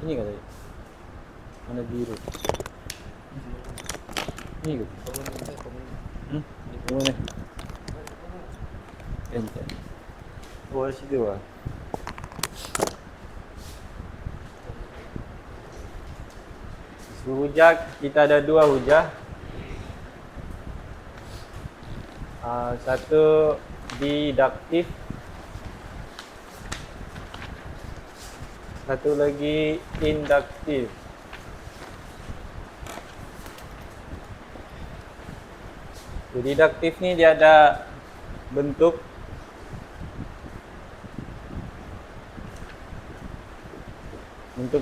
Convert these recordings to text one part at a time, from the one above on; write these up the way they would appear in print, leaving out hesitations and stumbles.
Ini kata dia. Mana biru? Ini ke? Mana? Enter. Oh, di situ lah. Hujah kita ada dua hujah. Satu deduktif, satu lagi induktif. Deduktif ni dia ada bentuk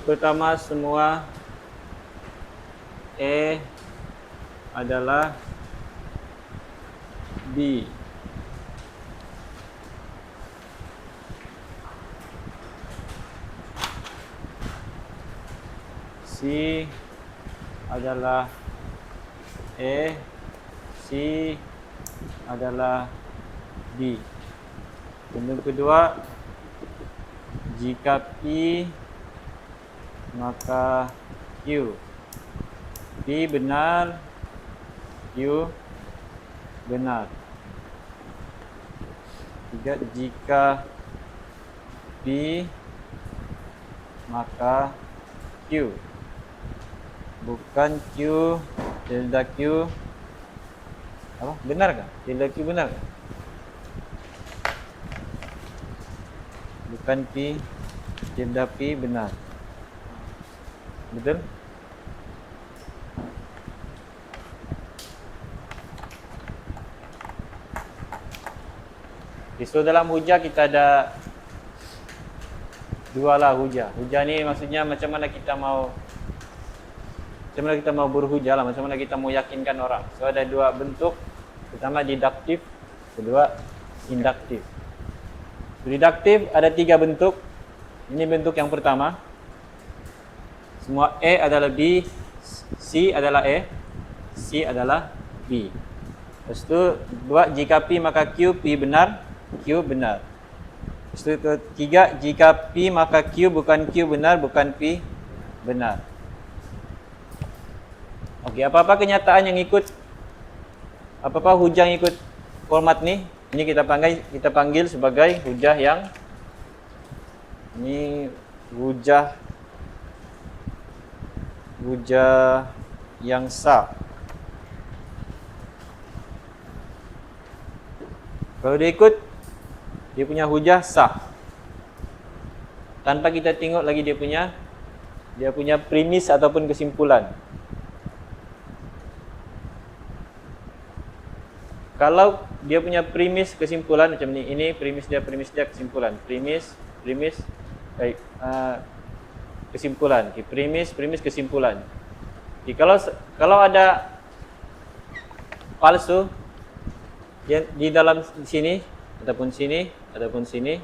pertama semua A adalah B. C adalah A, C adalah B. Bentuk kedua, jika P maka Q. P benar, Q benar. Tiga, jika P maka Q. Bukan Q, tilde Q. Apa? Benarkah? Tilde Q benarkah? Bukan P, tilde P benar. Betul? So dalam hujah kita ada dua lah hujah. Hujah ni maksudnya macam mana kita mau berhujah lah, macam mana kita mau yakinkan orang. So ada dua bentuk, pertama deduktif, kedua induktif. Deduktif ada tiga bentuk. Ini bentuk yang pertama. Semua A adalah B, C adalah A, C adalah B. Lepas tu dua, jika P maka Q, P benar, Q benar. Lepas tu ketiga, jika P maka Q, bukan Q benar, bukan P benar. Okey, apa-apa kenyataan yang ikut, apa-apa hujah yang ikut format ni, ini kita panggil sebagai hujah yang ini hujah yang sah. Kalau dia ikut, dia punya hujah sah. Tanpa kita tengok lagi dia punya premis ataupun kesimpulan. Kalau dia punya premis kesimpulan macam ni, ini premis dia kesimpulan. Premis, baik, kesimpulan. Okay, premis kesimpulan. Okay, kalau ada palsu di dalam sini ataupun sini ataupun sini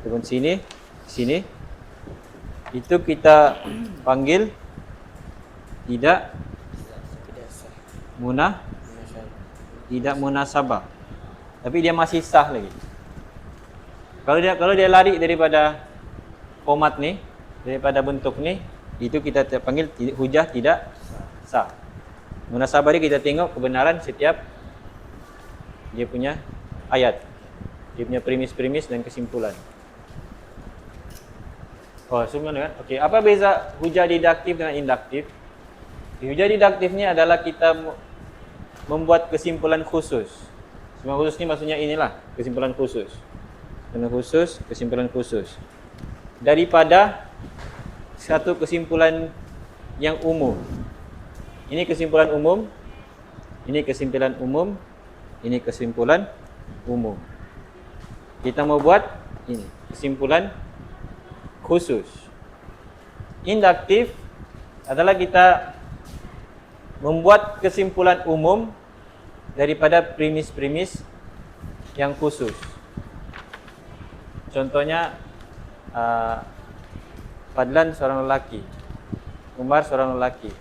ataupun sini, itu kita panggil tidak munasabah. Tapi dia masih sah lagi. Kalau dia lari daripada format ni, daripada bentuk ni, itu kita panggil hujah tidak sah. Munasabah dia kita tengok kebenaran setiap dia punya ayat, dia punya premis dan kesimpulan. Oh, semua kan? Okey, apa beza hujah deduktif dengan induktif? Hujah deduktif ni adalah kita membuat kesimpulan khusus. Kesimpulan khusus ni maksudnya inilah, kesimpulan khusus. Kesimpulan khusus. Daripada satu kesimpulan yang umum. Ini kesimpulan umum, ini kesimpulan umum, ini kesimpulan umum. Kita mau buat ini, kesimpulan khusus. Induktif adalah kita membuat kesimpulan umum daripada premis-premis yang khusus. Contohnya, Fadlan seorang lelaki, Umar seorang lelaki,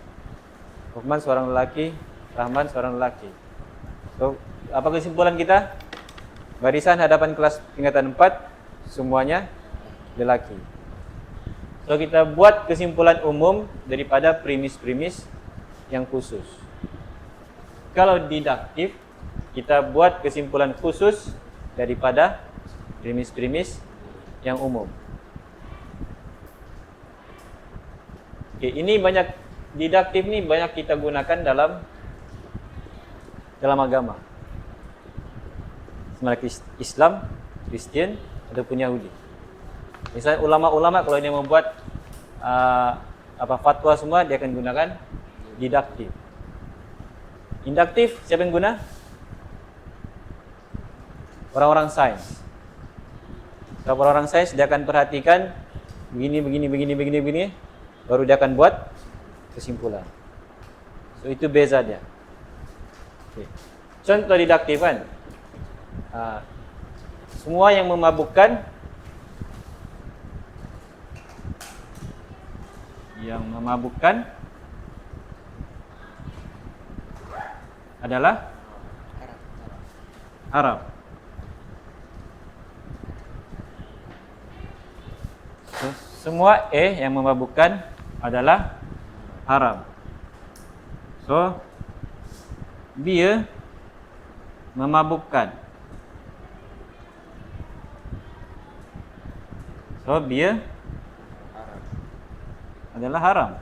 Uthman seorang lelaki, Rahman seorang lelaki. So, apa kesimpulan kita? Barisan hadapan kelas tingkatan 4 semuanya lelaki. So kita buat kesimpulan umum daripada premis-premis yang khusus. Kalau deduktif, kita buat kesimpulan khusus daripada premis-premis yang umum. Okay, ini banyak deduktif ni banyak kita gunakan dalam agama. Seperti Islam, Kristian ataupun Yahudi. Misalnya ulama-ulama kalau dia membuat fatwa semua, dia akan gunakan deduktif. Induktif siapa yang guna? Orang-orang sains. Kalau orang-orang sains dia akan perhatikan begini, baru dia akan buat kesimpulan. So itu beza dia. Okay. Contoh deduktif kan, semua yang memabukkan adalah haram. So, semua yang memabukkan adalah haram. So dia memabukkan. So dia adalah haram.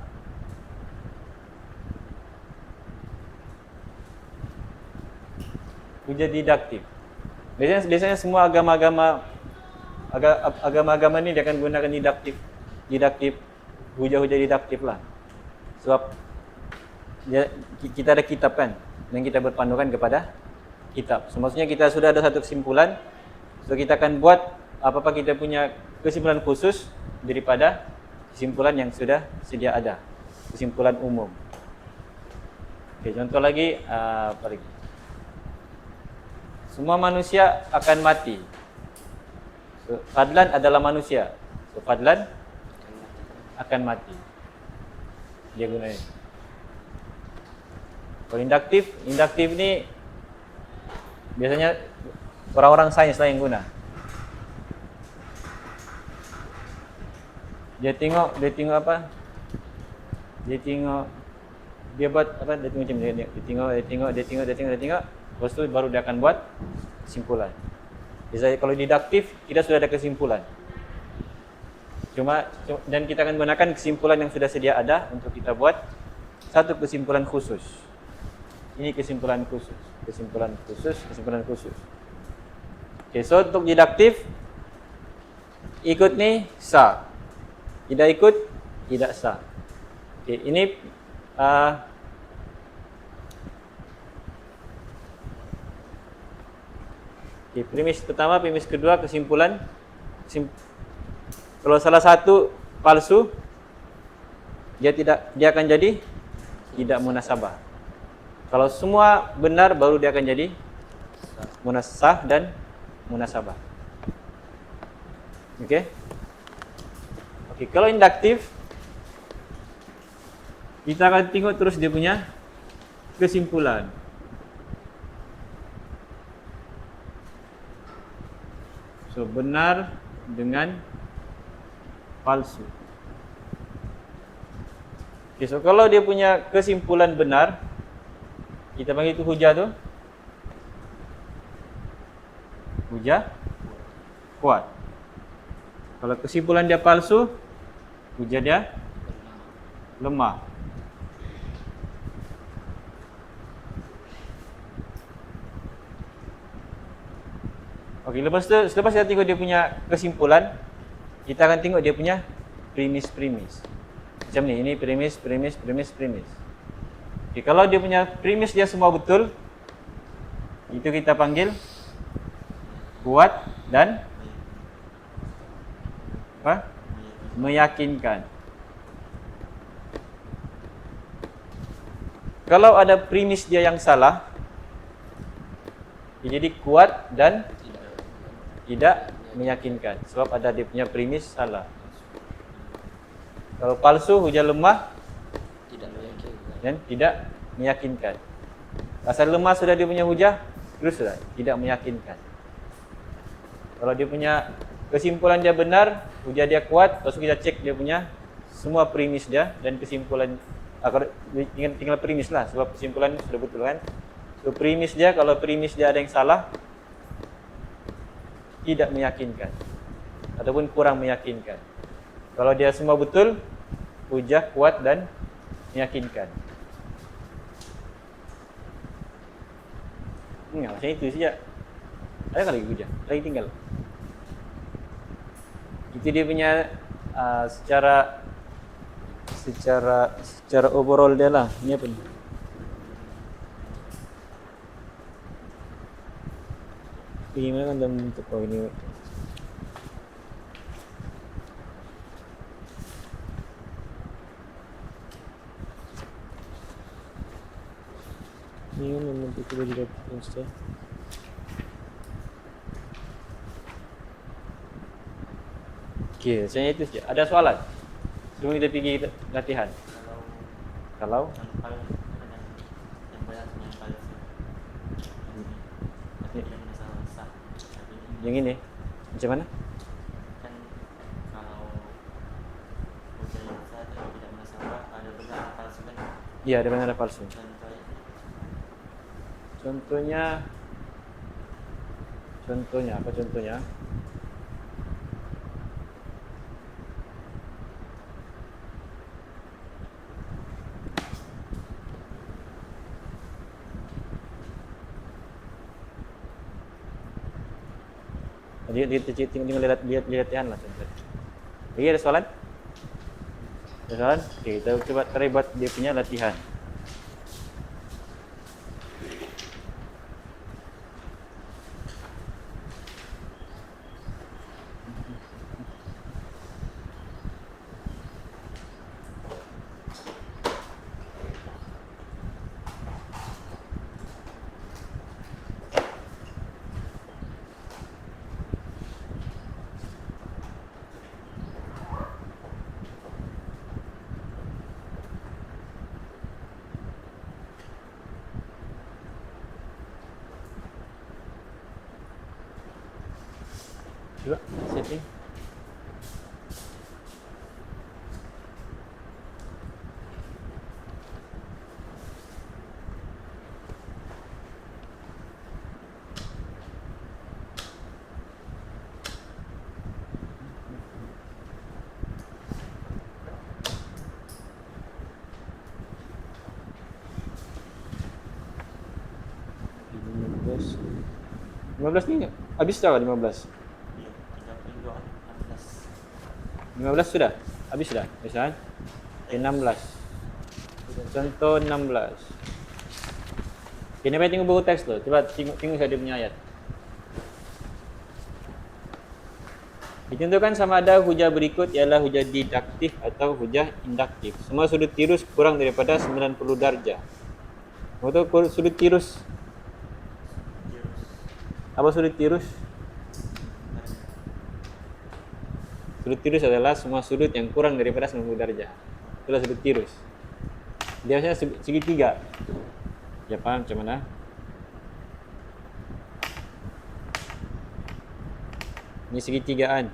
Hujah deduktif. Biasanya semua agama-agama ni dia akan gunakan deduktif, hujah-hujah deduktif lah. Sebab kita ada kitab kan, dan kita berpandukan kepada kitab. So, maksudnya kita sudah ada satu kesimpulan, so kita akan buat apa-apa kita punya kesimpulan khusus daripada kesimpulan yang sudah sedia ada, kesimpulan umum. Oke, contoh lagi, apa lagi? Semua manusia akan mati. So, Fadlan adalah manusia. So, Fadlan akan mati. Dia gunakan. Kalau induktif ni biasanya orang-orang sains lah yang guna. Dia tengok apa? Dia buat apa? Dia tengok macam ni. Dia tengok. Lepas tu baru dia akan buat kesimpulan. Biasanya kalau deduktif, kita sudah ada kesimpulan. Dan kita akan gunakan kesimpulan yang sudah sedia ada untuk kita buat satu kesimpulan khusus. Ini kesimpulan khusus. Okay, so untuk deduktif, ikut ni sah. Tidak ikut, tidak sah. Okay, ini okay, premis pertama, premis kedua, kesimpulan. Kalau salah satu palsu, dia akan jadi tidak munasabah. Kalau semua benar, baru dia akan jadi munasah dan munasabah. Okey. Okey, kalau induktif, kita akan tengok terus dia punya kesimpulan. So, benar dengan palsu. Okay, so kalau dia punya kesimpulan benar, kita panggil itu hujah tu hujah kuat. Kalau kesimpulan dia palsu, hujah dia lemah. Okey, selepas kita tengok dia punya kesimpulan, kita akan tengok dia punya premis. Macam ni, ini premis. Okay, kalau dia punya premis dia semua betul, itu kita panggil kuat dan apa? Meyakinkan. Kalau ada premis dia yang salah, dia jadi kuat dan tidak meyakinkan. Sebab ada dia punya premis salah. Kalau palsu, hujah lemah dan tidak meyakinkan. Pasal lemah sudah dia punya hujah, terus sudah tidak meyakinkan. Kalau dia punya kesimpulan dia benar, hujah dia kuat, lepas tu kita cek dia punya semua premis dia dan kesimpulan, tinggal premis lah sebab kesimpulan sudah betul kan. So premis dia, kalau premis dia ada yang salah, tidak meyakinkan ataupun kurang meyakinkan. Kalau dia semua betul, hujah kuat dan meyakinkan. Macam itu saja. Ada lagi hujah? Lagi tinggal. Itu dia punya secara overall dia lah. Ini apa ni? Gimana kan dalam bentuk ini? Ini kan dalam bentuk coba didapatkan saja. Okey, macam itu saja. Ada soalan? Sebelum kita pergi latihan. Kalau yang ini macam mana? Kan kalau hujah yang sah tapi tidak munasabah, ada benar ada palsu kan? Iya, ada benar ada palsu. Contohnya Contohnya apa contohnya? Lihat latihan lah contoh. Lagi ada soalan? Ada soalan? Okey, kita coba try buat dia punya latihan. Coba setting. Lima belas ni habis dah 15. 15 sudah? Habis sudah? Habis kan? Okay, 16. Contoh 16. Okay, ni tengok buku teks tu. Cuba tengok saya dia punya ayat. Ditentukan sama ada hujah berikut ialah hujah didaktif atau hujah induktif. Semua sudut tirus kurang daripada 90 darjah. Betul sudut tirus? Apa sudut tirus? Sudut tirus adalah semua sudut yang kurang daripada 90 darjah. Itulah sudut tirus. Dia biasanya segitiga. Ya paham macam mana? Ini segitigaan.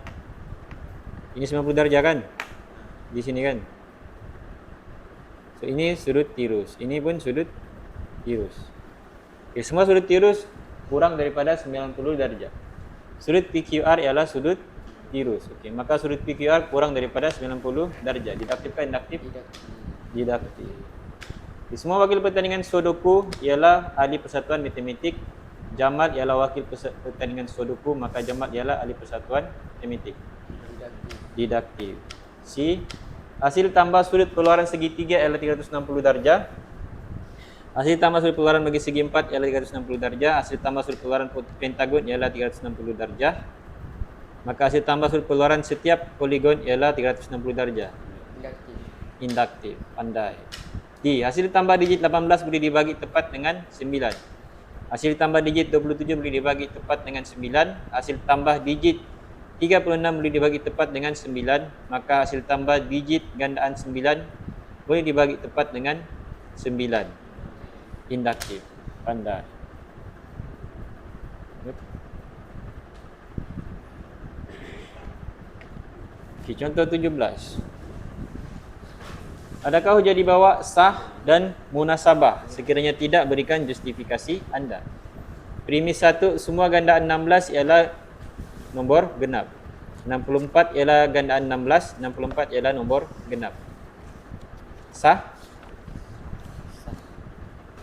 Ini 90 darjah kan? Di sini kan? So ini sudut tirus. Ini pun sudut tirus. Okay, semua sudut tirus kurang daripada 90 darjah. Sudut PQR ialah sudut tirus. Okey, maka sudut PQR kurang daripada 90 darjah. Didaktif ke induktif? Didaktif. Di semua wakil pertandingan Sudoku ialah ahli persatuan matematik. Jamal ialah wakil pertandingan Sudoku, maka Jamal ialah ahli persatuan matematik. Didaktif. C. Hasil tambah sudut pengeluaran segitiga ialah 360 darjah. Hasil tambah sudut pengeluaran bagi segi 4 ialah 360 darjah. Hasil tambah sudut pengeluaran pentagon ialah 360 darjah. Maka hasil tambah sudut pengeluaran setiap poligon ialah 360 darjah. Induktif. Pandai. D. Hasil tambah digit 18 boleh dibagi tepat dengan 9. Hasil tambah digit 27 boleh dibagi tepat dengan 9. Hasil tambah digit 36 boleh dibagi tepat dengan 9. Maka hasil tambah digit gandaan 9 boleh dibagi tepat dengan 9. Induktif. Pandai. Okay, contoh 17. Adakah hujah di bawah sah dan munasabah? Sekiranya tidak, berikan justifikasi anda. Premis 1, semua gandaan 16 ialah nombor genap. 64 ialah gandaan 16, 64 ialah nombor genap. Sah?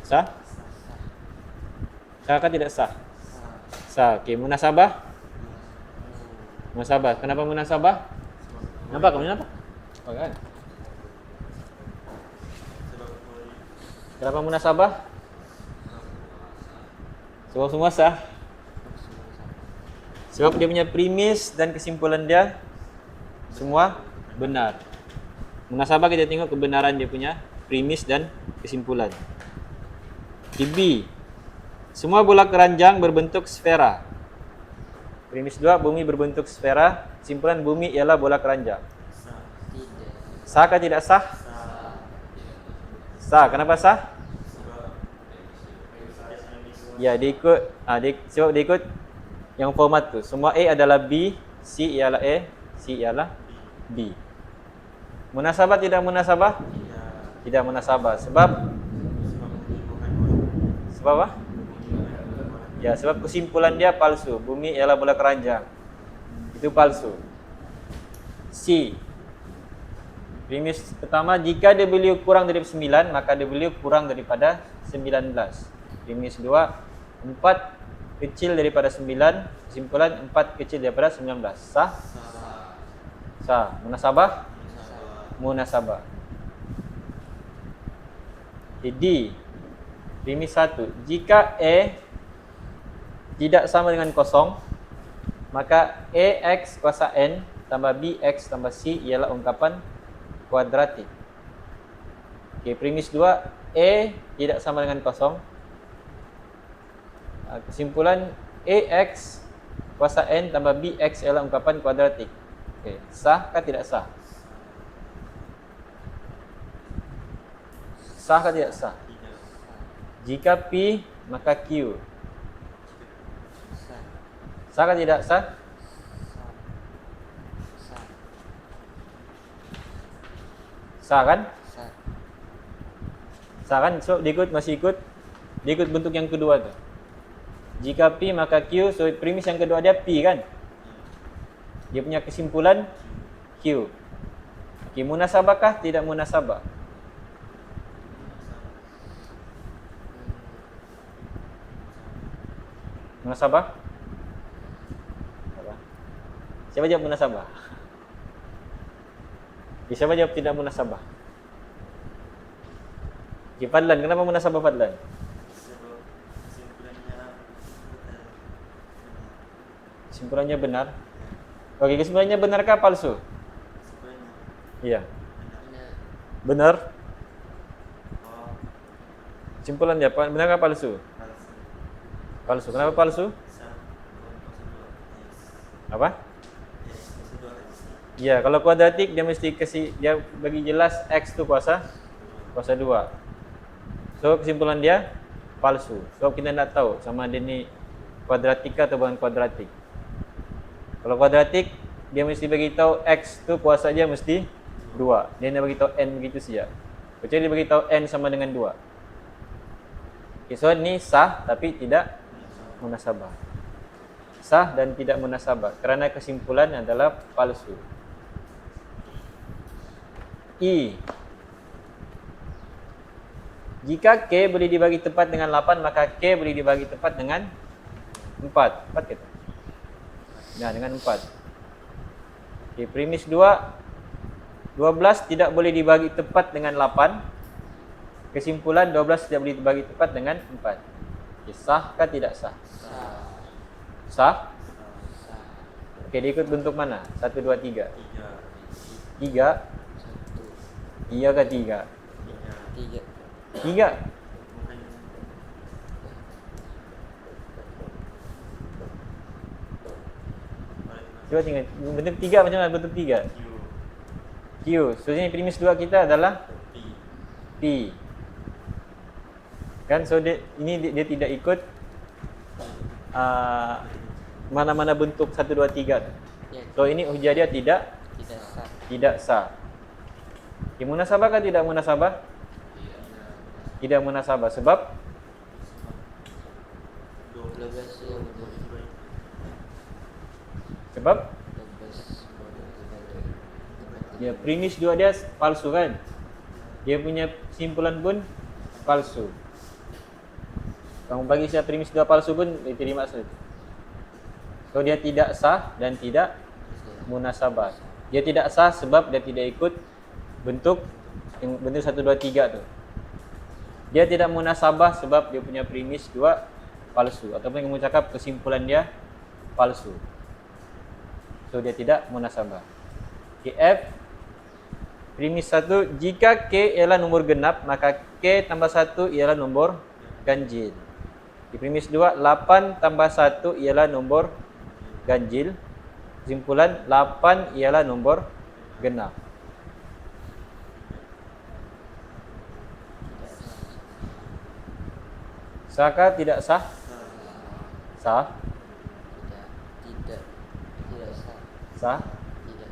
Sah? Sah kah tidak sah? Sah. Okey, munasabah? Munasabah. Kenapa munasabah? Nampak ke mana? Apa kan? Kenapa munasabah? Sebab semua sah. Sebab dia punya premis dan kesimpulan dia semua benar. Munasabah kita tengok kebenaran dia punya premis dan kesimpulan. B. Semua bola keranjang berbentuk sfera. Premis 2, bumi berbentuk sfera. Kesimpulan bumi ialah bola keranjang. Sah kah tidak sah? Sah. Kenapa sah? Ya, sebab dia ikut yang format tu. Semua A adalah B, C ialah A, C ialah B. Munasabah tidak munasabah? Tidak munasabah. Sebab apa? Ya, sebab kesimpulan dia palsu. Bumi ialah bola keranjang. Itu palsu. C. Premis pertama, jika W kurang dari 9, maka W kurang daripada 19. Premis 2, 4 kecil daripada 9, kesimpulan 4 kecil daripada 19. Sah? Sah. Munasabah? Munasabah. D. Premis 1, jika A tidak sama dengan kosong, maka AX kuasa N tambah BX tambah C ialah ungkapan kuadratik. Okey, premis 2, A tidak sama dengan kosong. Kesimpulan AX kuasa N tambah BX ialah ungkapan kuadratik. Okey, sah kah tidak sah? Sah kah tidak sah? Jika P, maka Q. Sah kah tidak sah? Sah kan? Sah kan? So, dia ikut bentuk yang kedua tu. Jika P, maka Q. So, premis yang kedua dia P kan? Dia punya kesimpulan Q. Okey, munasabah kah? Tidak munasabah. Munasabah? Siapa jawab munasabah? Siapa jawab tidak munasabah? Okay, Fadlan, kenapa munasabah Fadlan? Kesimpulannya benar. Okey, kesimpulannya benarkah palsu? Iya. Benar. Kesimpulan dia benarkah palsu? Palsu. Kenapa palsu? Apa? Ya, kalau kuadratik dia mesti dia bagi jelas X tu kuasa 2. So kesimpulan dia palsu. So kita nak tahu sama dia ni kuadratika atau bukan kuadratik. Kalau kuadratik dia mesti bagi tahu X tu kuasa dia mesti 2. Dia nak bagi tahu N begitu saja. Kecuali dia bagi tahu N sama dengan 2. Okay, so ni sah tapi tidak munasabah. Sah dan tidak munasabah kerana kesimpulan adalah palsu. E. Jika K boleh dibagi tepat dengan 8, maka K boleh dibagi tepat dengan 4. 4 kita. Nah, dengan 4. Okay, premis 2, 12 tidak boleh dibagi tepat dengan 8. Kesimpulan 12 tidak boleh dibagi tepat dengan 4. Okay, sah kah tidak sah? Sah? Okey, dia ikut bentuk mana? 1, 2, 3. 3. Iya ke 3? 3. Cuba tengok bentuk 3 macam mana bentuk 3? Q. So sini premis 2 kita adalah P. Kan, so dia tidak ikut mana-mana bentuk 1, 2, 3. So ini hujah dia tidak tidak sah. Okay, munasabah kah tidak munasabah? Tidak munasabah. Sebab 12 sebab ya premis dua dia palsu kan? Dia punya kesimpulan pun palsu. Kamu bagi saya premis dua palsu pun diterima saja. So dia tidak sah dan tidak munasabah. Dia tidak sah sebab dia tidak ikut bentuk 1, 2, 3 tu. Dia tidak munasabah sebab dia punya premis dua palsu, ataupun kamu cakap kesimpulan dia palsu. So dia tidak munasabah. F premis 1, jika K ialah nombor genap, maka K tambah 1 ialah nombor ganjil. Di premis 2, 8 tambah 1 ialah nombor ganjil. Kesimpulan 8 ialah nombor genap. Sahkah tidak sah? Sah? Tidak sah. Sah? Tidak.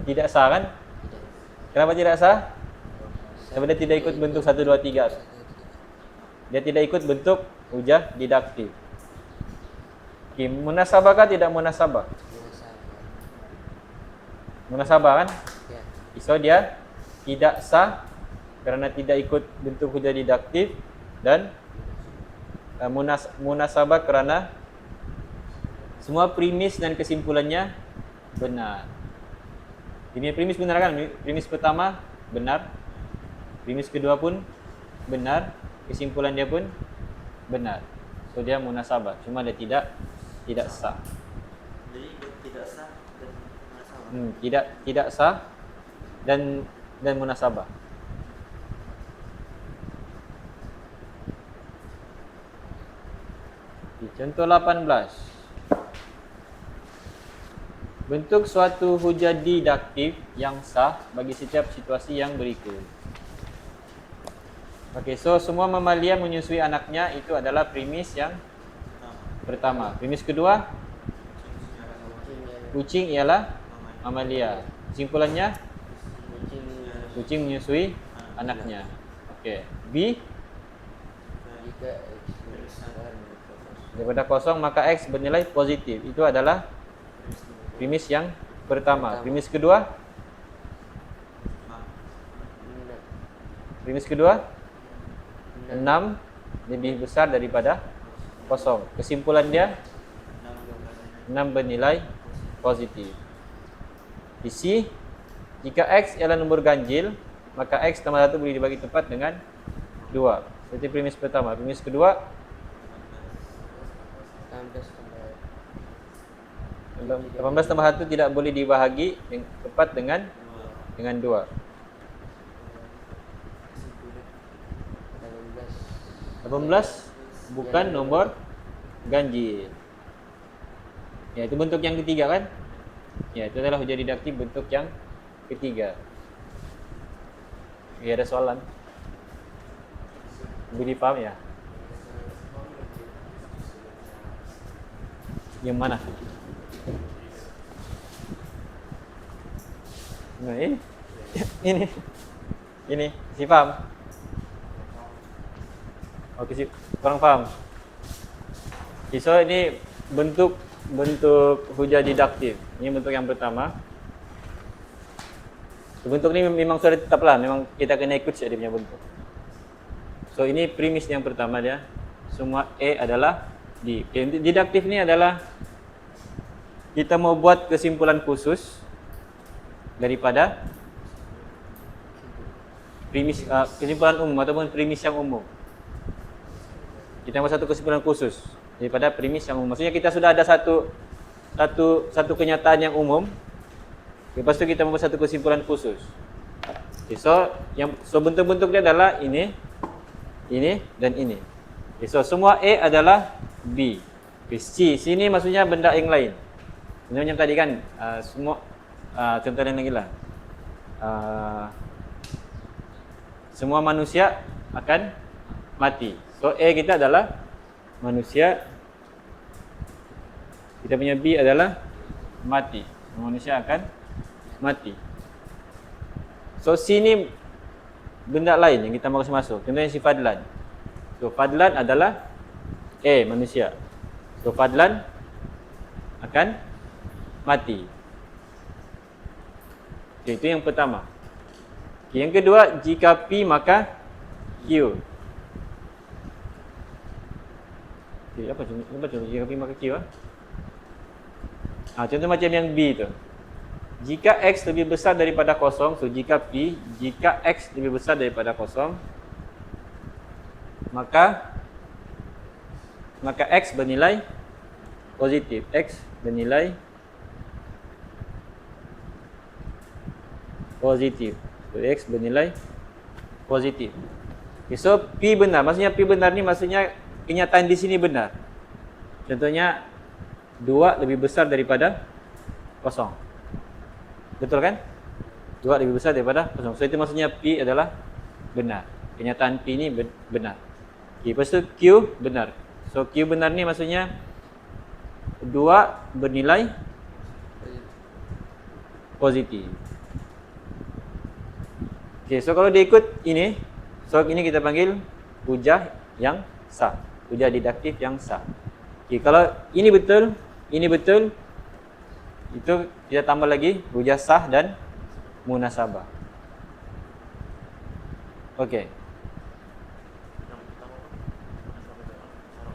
Tidak sah kan? Tidak. Kenapa tidak sah? Sebab dia tidak ikut bentuk 1, 2, 3. Dia tidak ikut bentuk hujah didaktif. Okay, munasabah kah tidak munasabah? Munasabah kan? Ya. So dia tidak sah kerana tidak ikut bentuk hujah didaktif, dan munasabah kerana semua premis dan kesimpulannya benar. Ini premis benar kan? Premis pertama benar, premis kedua pun benar, kesimpulan dia pun benar. So dia munasabah, cuma dia tidak sah. Jadi tidak sah dan munasabah. Tidak sah dan munasabah. Contoh 18. Bentuk suatu hujah didaktif yang sah bagi setiap situasi yang berikut. Okey, so semua mamalia menyusui anaknya itu adalah premis yang pertama. Premis kedua, kucing ialah mamalia. Kesimpulannya, kucing menyusui anaknya. Okey. B, Jika daripada kosong maka X bernilai positif. Itu adalah premis yang pertama. Premis kedua, premis kedua 6 lebih besar daripada kosong. Kesimpulan dia 6 bernilai positif. Di C, jika X ialah nombor ganjil, maka X tambah 1 boleh dibagi tepat dengan 2. Seperti premis pertama. Premis kedua 18 tambah 1 tidak boleh dibahagi tepat dengan 2. 18 bukan nomor ganjil. Ya, itu bentuk yang ketiga kan? Ya, itu adalah hujah didaktif bentuk yang ketiga. Ya, ada soalan? Boleh dipaham ya? Yang mana? Nah, ini, si paham? Oke, si kurang paham. Okay, so ini bentuk hujah didaktif. Ini bentuk yang pertama. Bentuk ini memang sudah tetaplah, memang kita kena ikut saja dia punya bentuk. So ini premis yang pertama dia. Semua A adalah D. Okay, didaktif ini adalah kita mau buat kesimpulan khusus daripada premis, kesimpulan umum ataupun premis yang umum. Kita buat satu kesimpulan khusus daripada premis yang umum. Maksudnya kita sudah ada satu kenyataan yang umum. Lepas tu kita membuat satu kesimpulan khusus. Okay, so bentuk-bentuk dia adalah ini dan ini. Okay, so semua A adalah B. Okay, C sini maksudnya benda yang lain. Sebenarnya tadi kan semua contoh lain lagi lah. Semua manusia akan mati. So A kita adalah manusia. Kita punya B adalah mati. Manusia akan mati. So C ni benda lain yang kita mau kasi masuk. Contohnya si Fadlan. So Fadlan adalah A, manusia. So Fadlan akan mati. Okay, itu yang pertama. Okay, yang kedua, jika P maka Q. Okay, apa contoh jika P maka Q? Contoh macam yang B tu. Jika X lebih besar daripada kosong, so jika X lebih besar daripada kosong, maka X bernilai positif. X bernilai positif. So X bernilai positif. Okay, so P benar. Maksudnya P benar ni maksudnya kenyataan di sini benar. Contohnya 2 lebih besar daripada kosong. Betul kan? 2 lebih besar daripada kosong. So itu maksudnya P adalah benar. Kenyataan P ni benar. Okay, lepas tu Q benar. So Q benar ni maksudnya 2 bernilai positif. Okay, so kalau dia ikut ini, so ini kita panggil hujah yang sah. Hujah deduktif yang sah. Okay, kalau ini betul, itu kita tambah lagi hujah sah dan munasabah. Okay. Yang pertama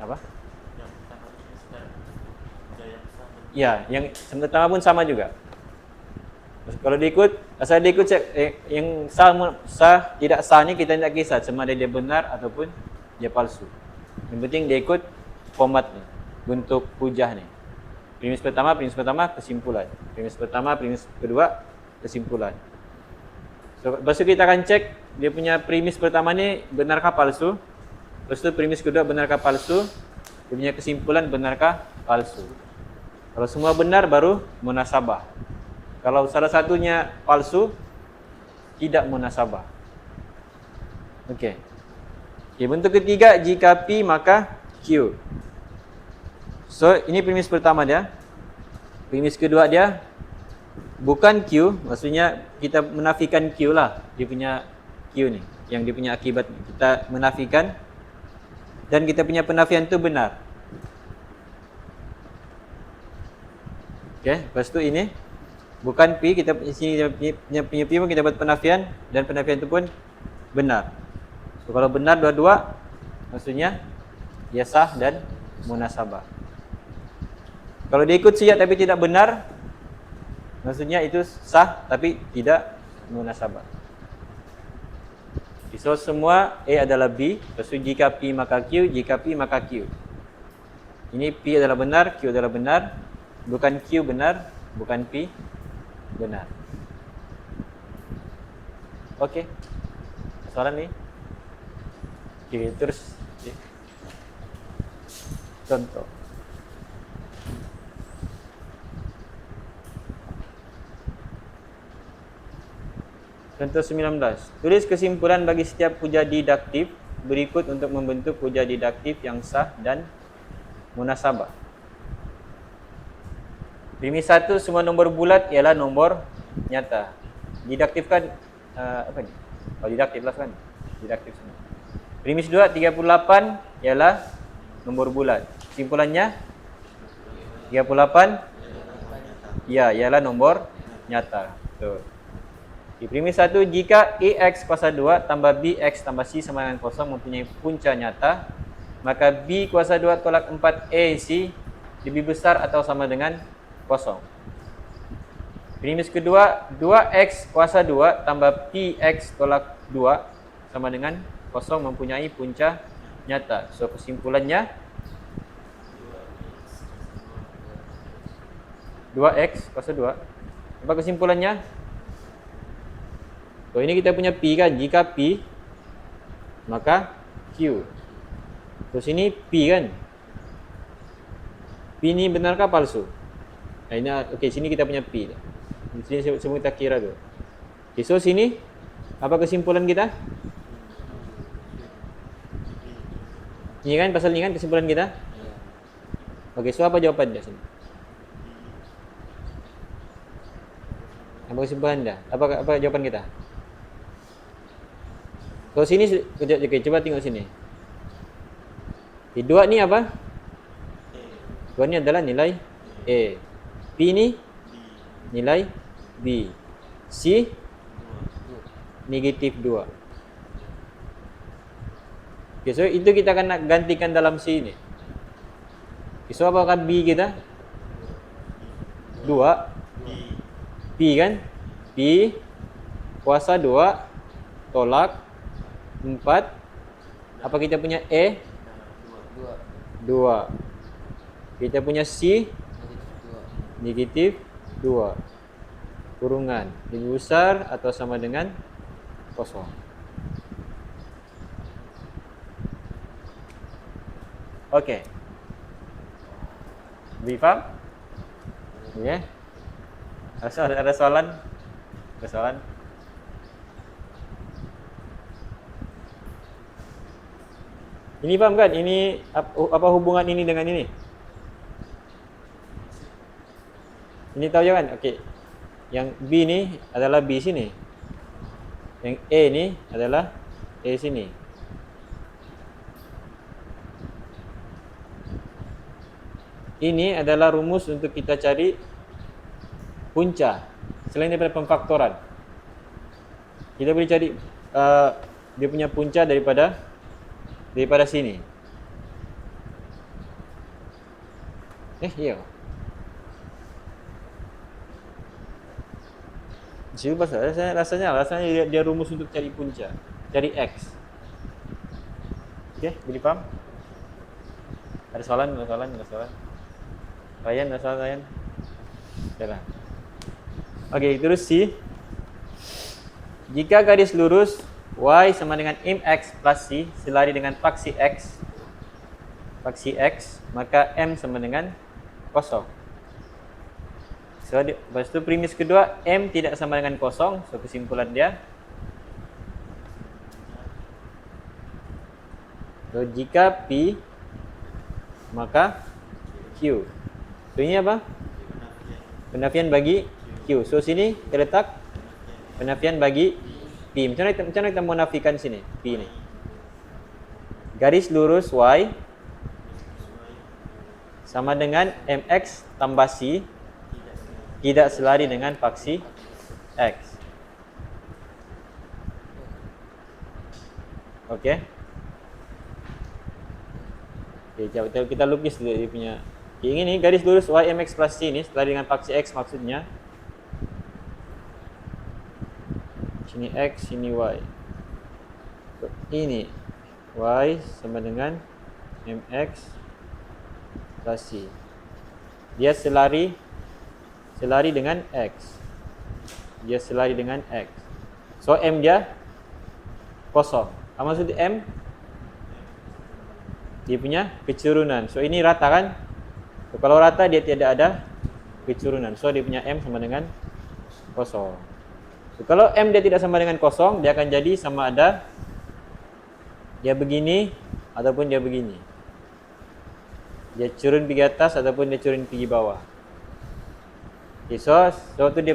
Apa? Yang pertama ini sudah yang sah dan Ya, yang pertama pun sama juga. Kalau diikut, asal diikut yang sah tidak sah ni kita tidak kisah sama ada dia benar ataupun dia palsu. Yang penting dia ikut format ni, bentuk hujah ni. Premis pertama, kesimpulan. Premis pertama, premis kedua, kesimpulan. So, lepas tu kita akan cek dia punya premis pertama ni benarkah palsu. Lepas tu premis kedua benarkah palsu. Dia punya kesimpulan benarkah palsu. Kalau semua benar baru munasabah. Kalau salah satunya palsu, tidak munasabah. Okey. Okay, bentuk ketiga, jika P maka Q. So, ini premis pertama dia. Premis kedua dia bukan Q, maksudnya kita menafikan Q lah. Dia punya Q ni, yang dia punya akibat ni. Kita menafikan dan kita punya penafian tu benar. Okey, lepas tu ini bukan P, kita sini punya P pun kita buat penafian dan penafian itu pun benar. So kalau benar dua-dua maksudnya dia sah dan munasabah. Kalau dia ikut siyat tapi tidak benar maksudnya itu sah tapi tidak munasabah. So semua A adalah B, so jika P maka Q, jika P maka Q. Ini P adalah benar, Q adalah benar, bukan Q benar, bukan P benar. Okey. Soalan ni. Okey, terus contoh. Contoh 19. Tulis kesimpulan bagi setiap hujah deduktif berikut untuk membentuk hujah deduktif yang sah dan munasabah. Premis 1, semua nombor bulat ialah nombor nyata. Deduktif kan apa ni? Oh, deduktif lah kan? Deduktif semua. Premis 2, 38 ialah nombor bulat. Kesimpulannya 38 ya, ialah nombor nyata. Betul. Okay, premis 1, jika AX kuasa 2 tambah BX tambah C sama dengan kosong mempunyai punca nyata, maka B kuasa 2 tolak 4AC lebih besar atau sama dengan kosong. Premis kedua, 2x kuasa 2 tambah px tolak 2 sama dengan kosong mempunyai punca nyata. So kesimpulannya 2x kuasa 2. Apa kesimpulannya? So ini kita punya P kan, jika P maka Q. So sini P kan. P ni benarkah palsu? Ini okey, sini kita punya P. Di sini semua kita kira tu. Okay, so sini apa kesimpulan kita? Ini kan pasal ni kan kesimpulan kita? Okey, so apa jawapan dia sini? Apa kesimpulan dia? Apa jawapan kita? So sini okay, coba tengok sini. Dua ni apa? Dua ni adalah nilai A. P ni nilai B. C negatif 2. Okay, so itu kita akan nak gantikan dalam C ni. Okay, so apakah B kita? 2 P kan? P kuasa 2 tolak 4. Apa kita punya A? 2. Kita punya C negatif 2. Kurungan lebih besar atau sama dengan kosong. Okey. Faham? Ya. Ada soalan? Ada soalan? Ini faham kan? Ini apa hubungan ini dengan ini? Ini tahu je kan? Okey. Yang B ni adalah B sini. Yang A ni adalah A sini. Ini adalah rumus untuk kita cari punca selain daripada pemfaktoran. Kita boleh cari dia punya punca daripada sini. Ya. Cuba rasanya dia rumus untuk cari punca, cari X. Okey, boleh faham? Ada soalan? Ryan, ada soalan Ryan? Jalan. Okey, terus C. Jika garis lurus Y sama dengan MX plus C selari dengan paksi X, maka M sama dengan kosong. So, lepas tu premis kedua, M tidak sama dengan kosong. So, kesimpulan dia. So, jika P, maka Q. So, ini apa? Penafian bagi Q. So, sini kita letak penafian bagi P. Macam mana kita menafikan sini? P ni. Garis lurus Y sama dengan MX tambah C tidak selari dengan paksi X. Okey. Okey, kita lukis dulu dia punya. Okay, ini garis lurus Y MX plus C ni selari dengan paksi X maksudnya. Sini X, sini Y. So, ini Y sama dengan MX plus C. Dia selari dengan X. So M dia kosong. Apa maksud M? Dia punya kecurunan. So ini rata kan? So, kalau rata dia tidak ada kecurunan. So dia punya M sama dengan kosong. So, kalau M dia tidak sama dengan kosong, dia akan jadi sama ada dia begini ataupun dia begini. Dia curun pergi atas ataupun dia curun pergi bawah. Okay, so tu dia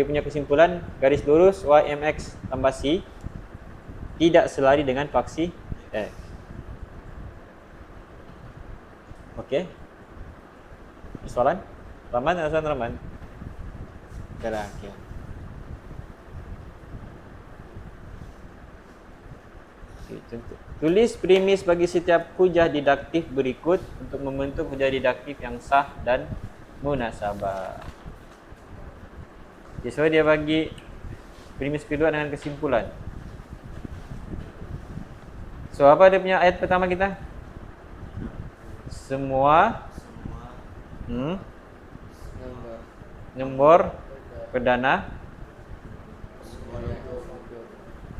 punya kesimpulan garis lurus YMX tambah C tidak selari dengan paksi X. Okey. Soalan? Rahman, ada soalan Rahman? Okey. Tulis premis bagi setiap hujah didaktif berikut untuk membentuk hujah didaktif yang sah dan munasabah. Okay, so dia bagi premis kedua dengan kesimpulan. So apa dia punya ayat pertama kita? Semua nombor perdana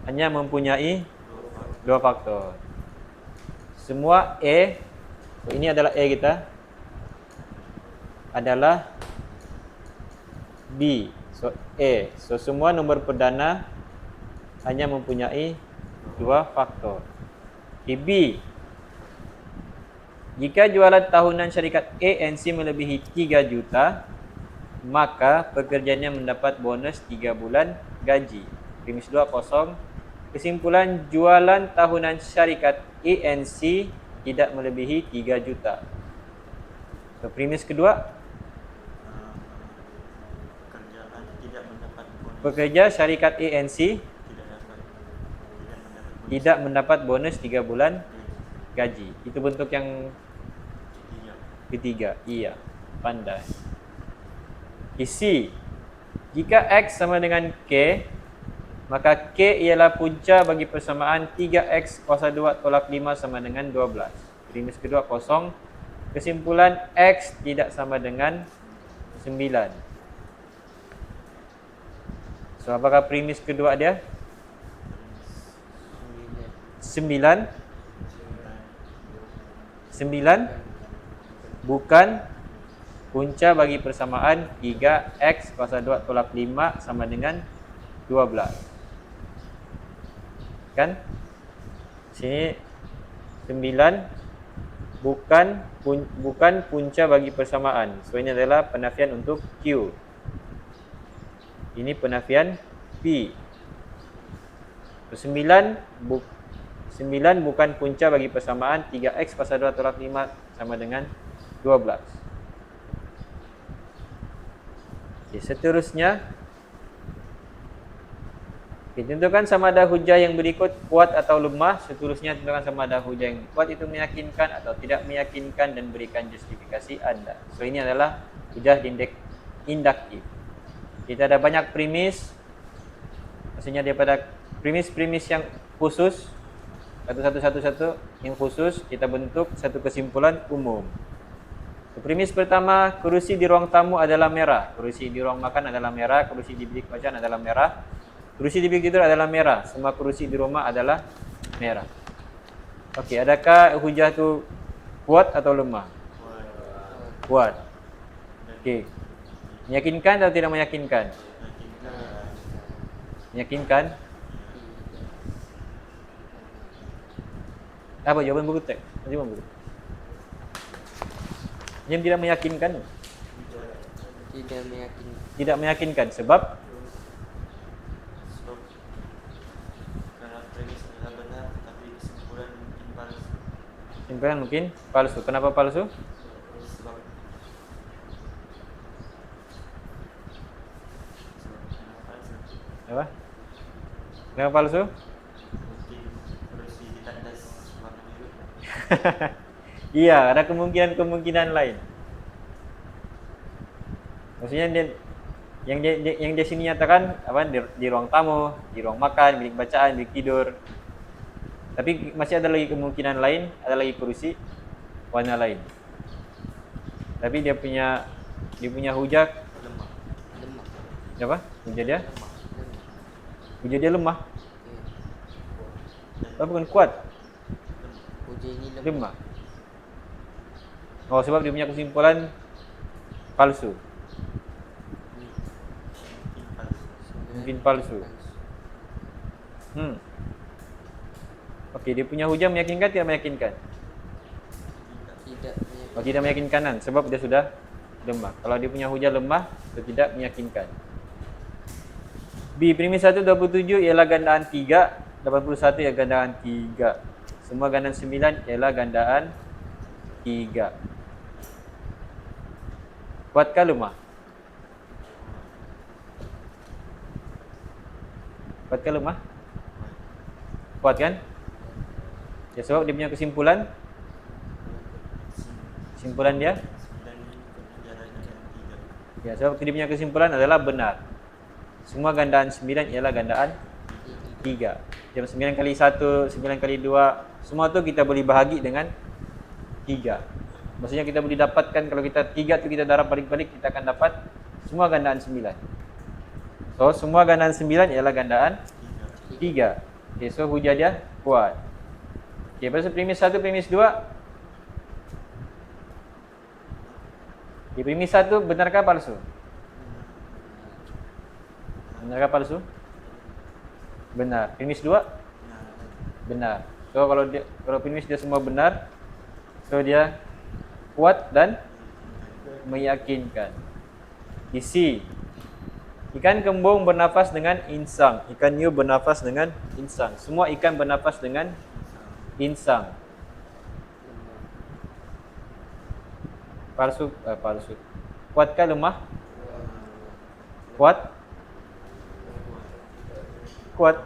hanya mempunyai dua faktor. Semua A, so ini adalah A kita, adalah B. So A, so semua nombor perdana hanya mempunyai dua faktor. B, jika jualan tahunan syarikat ANC melebihi 3 juta, maka pekerjanya mendapat bonus 3 bulan gaji. Premis 2 kosong, Kesimpulan, jualan tahunan syarikat ANC tidak melebihi 3 juta. So, premis kedua, Kerjaan tidak mendapat bonus. pekerja syarikat ANC Tidak mendapat bonus. tidak mendapat bonus 3 bulan Gaji. gaji. Itu bentuk yang Ketiga. ketiga. Iya, pandai. Isi. Jika X sama dengan K, maka K ialah punca bagi persamaan 3X kuasa 2 tolak 5 sama dengan 12. Premis kedua kosong. Kesimpulan, X tidak sama dengan 9. So, apakah premis kedua dia? 9. 9 bukan punca bagi persamaan 3X kuasa 2 tolak 5 sama dengan 12. Kan? Sini 9 bukan punca bagi persamaan. So, ini adalah penafian untuk Q. Ini penafian P. So, 9 bukan punca bagi persamaan 3X kuasa 2 tolak 5 sama dengan 12. Okay, seterusnya, tentukan sama ada hujah yang berikut kuat atau lemah. Seterusnya tentukan sama ada hujah yang kuat itu meyakinkan atau tidak meyakinkan dan berikan justifikasi Anda. So, ini adalah hujah induktif. Kita ada banyak premis. Maksudnya daripada premis-premis yang khusus, satu yang khusus, kita bentuk satu kesimpulan umum. So, premis pertama, kerusi di ruang tamu adalah merah, kerusi di ruang makan adalah merah, kerusi di bilik bacaan adalah merah, kerusi di bilik tidur adalah merah, semua kerusi di rumah adalah merah. Okey, adakah hujah tu kuat atau lemah? Kuat. Okey. Meyakinkan atau tidak meyakinkan? Meyakinkan. Apa jawaban buku teks? Jawaban buku. Yang tidak meyakinkan. Tidak meyakinkan. Tidak meyakinkan sebab Karena premis adalah benar, tapi kesimpulan mungkin palsu. kesimpulan mungkin palsu. Kenapa palsu? Sebab palsu. Apa? Kenapa palsu? Mungkin kerusi ditandas warna biru. Iya, ada kemungkinan lain. Maksudnya yang dia sini nyatakan apa di ruang tamu, di ruang makan, bilik bacaan, bilik tidur. Tapi masih ada lagi kemungkinan lain, ada lagi kerusi warna lain. Tapi dia punya hujah Lemah. Lemah. apa? Hujah dia? Lemah. Hujah dia lemah. Ya. Tapi bukan kuat, Hujah ini lemah. lemah. Oh, sebab dia punya kesimpulan palsu. Mungkin palsu. Mungkin palsu. Okey, dia punya hujah meyakinkan tidak meyakinkan? Tidak meyakinkan. Oh, tidak meyakinkanan sebab dia sudah lemah. Kalau dia punya hujah lemah, dia tidak meyakinkan. B, premis 1 27 ialah gandaan 3, 81 ialah gandaan 3. Semua gandaan 9 ialah gandaan 3. Kuatkah lemah? Kuatkah lemah? Kuat kan? Ya, sebab dia punya kesimpulan dia 9 ini penjara dengan 3. ya, sebab dia punya kesimpulan adalah benar. Semua gandaan 9 ialah gandaan 3. Jam 9 kali 1, 9 kali 2, semua tu kita boleh bahagi dengan 3. Maksudnya kita boleh dapatkan, kalau kita 3 tu kita darab balik-balik, kita akan dapat semua gandaan 9. So, semua gandaan 9 ialah gandaan 3. Okay, so hujah dia kuat. Okay, pasal premis 1, premis 2. Okay, premis 1 benarkah palsu? Benarkah palsu? Benar. Premis 2? Benar. So, kalau premis dia semua benar, so dia kuat dan meyakinkan. Isi. Ikan kembung bernafas dengan insang. Ikan hiu bernafas dengan insang. Semua ikan bernafas dengan insang. Lemah. Palsu, palsu. Kuatkah lemah? Kuat? Kuat.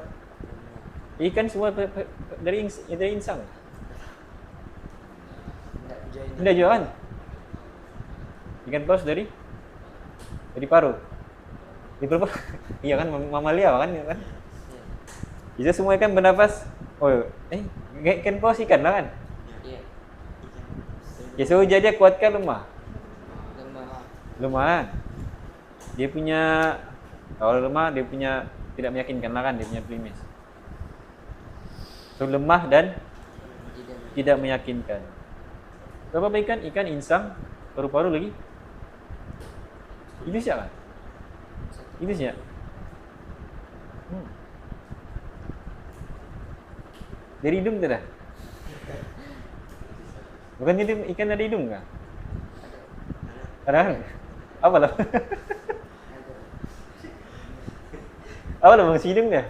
Ikan semua dari insang. Tidak juga kan? Ikan paus dari paru. Di paru. Iya kan, mamalia kan? Ya kan? Bisa semua ikan bernafas. Oh, ikan paus ikan lah kan? Iya. Ya, so jadi dia kuatkah lemah? Lemah. Lemah kan? Dia punya, kalau lemah dia punya tidak meyakinkan lah kan, dia punya primis. So lemah dan tidak meyakinkan. Berapa ikan? Ikan insang, paru-paru lagi. Itu siapa? Itu siapa? Dari hidung tu dah? Bukan itu ikan ada hidung kah? Ada kan? Apa lah? Apa lah bang hidung dia?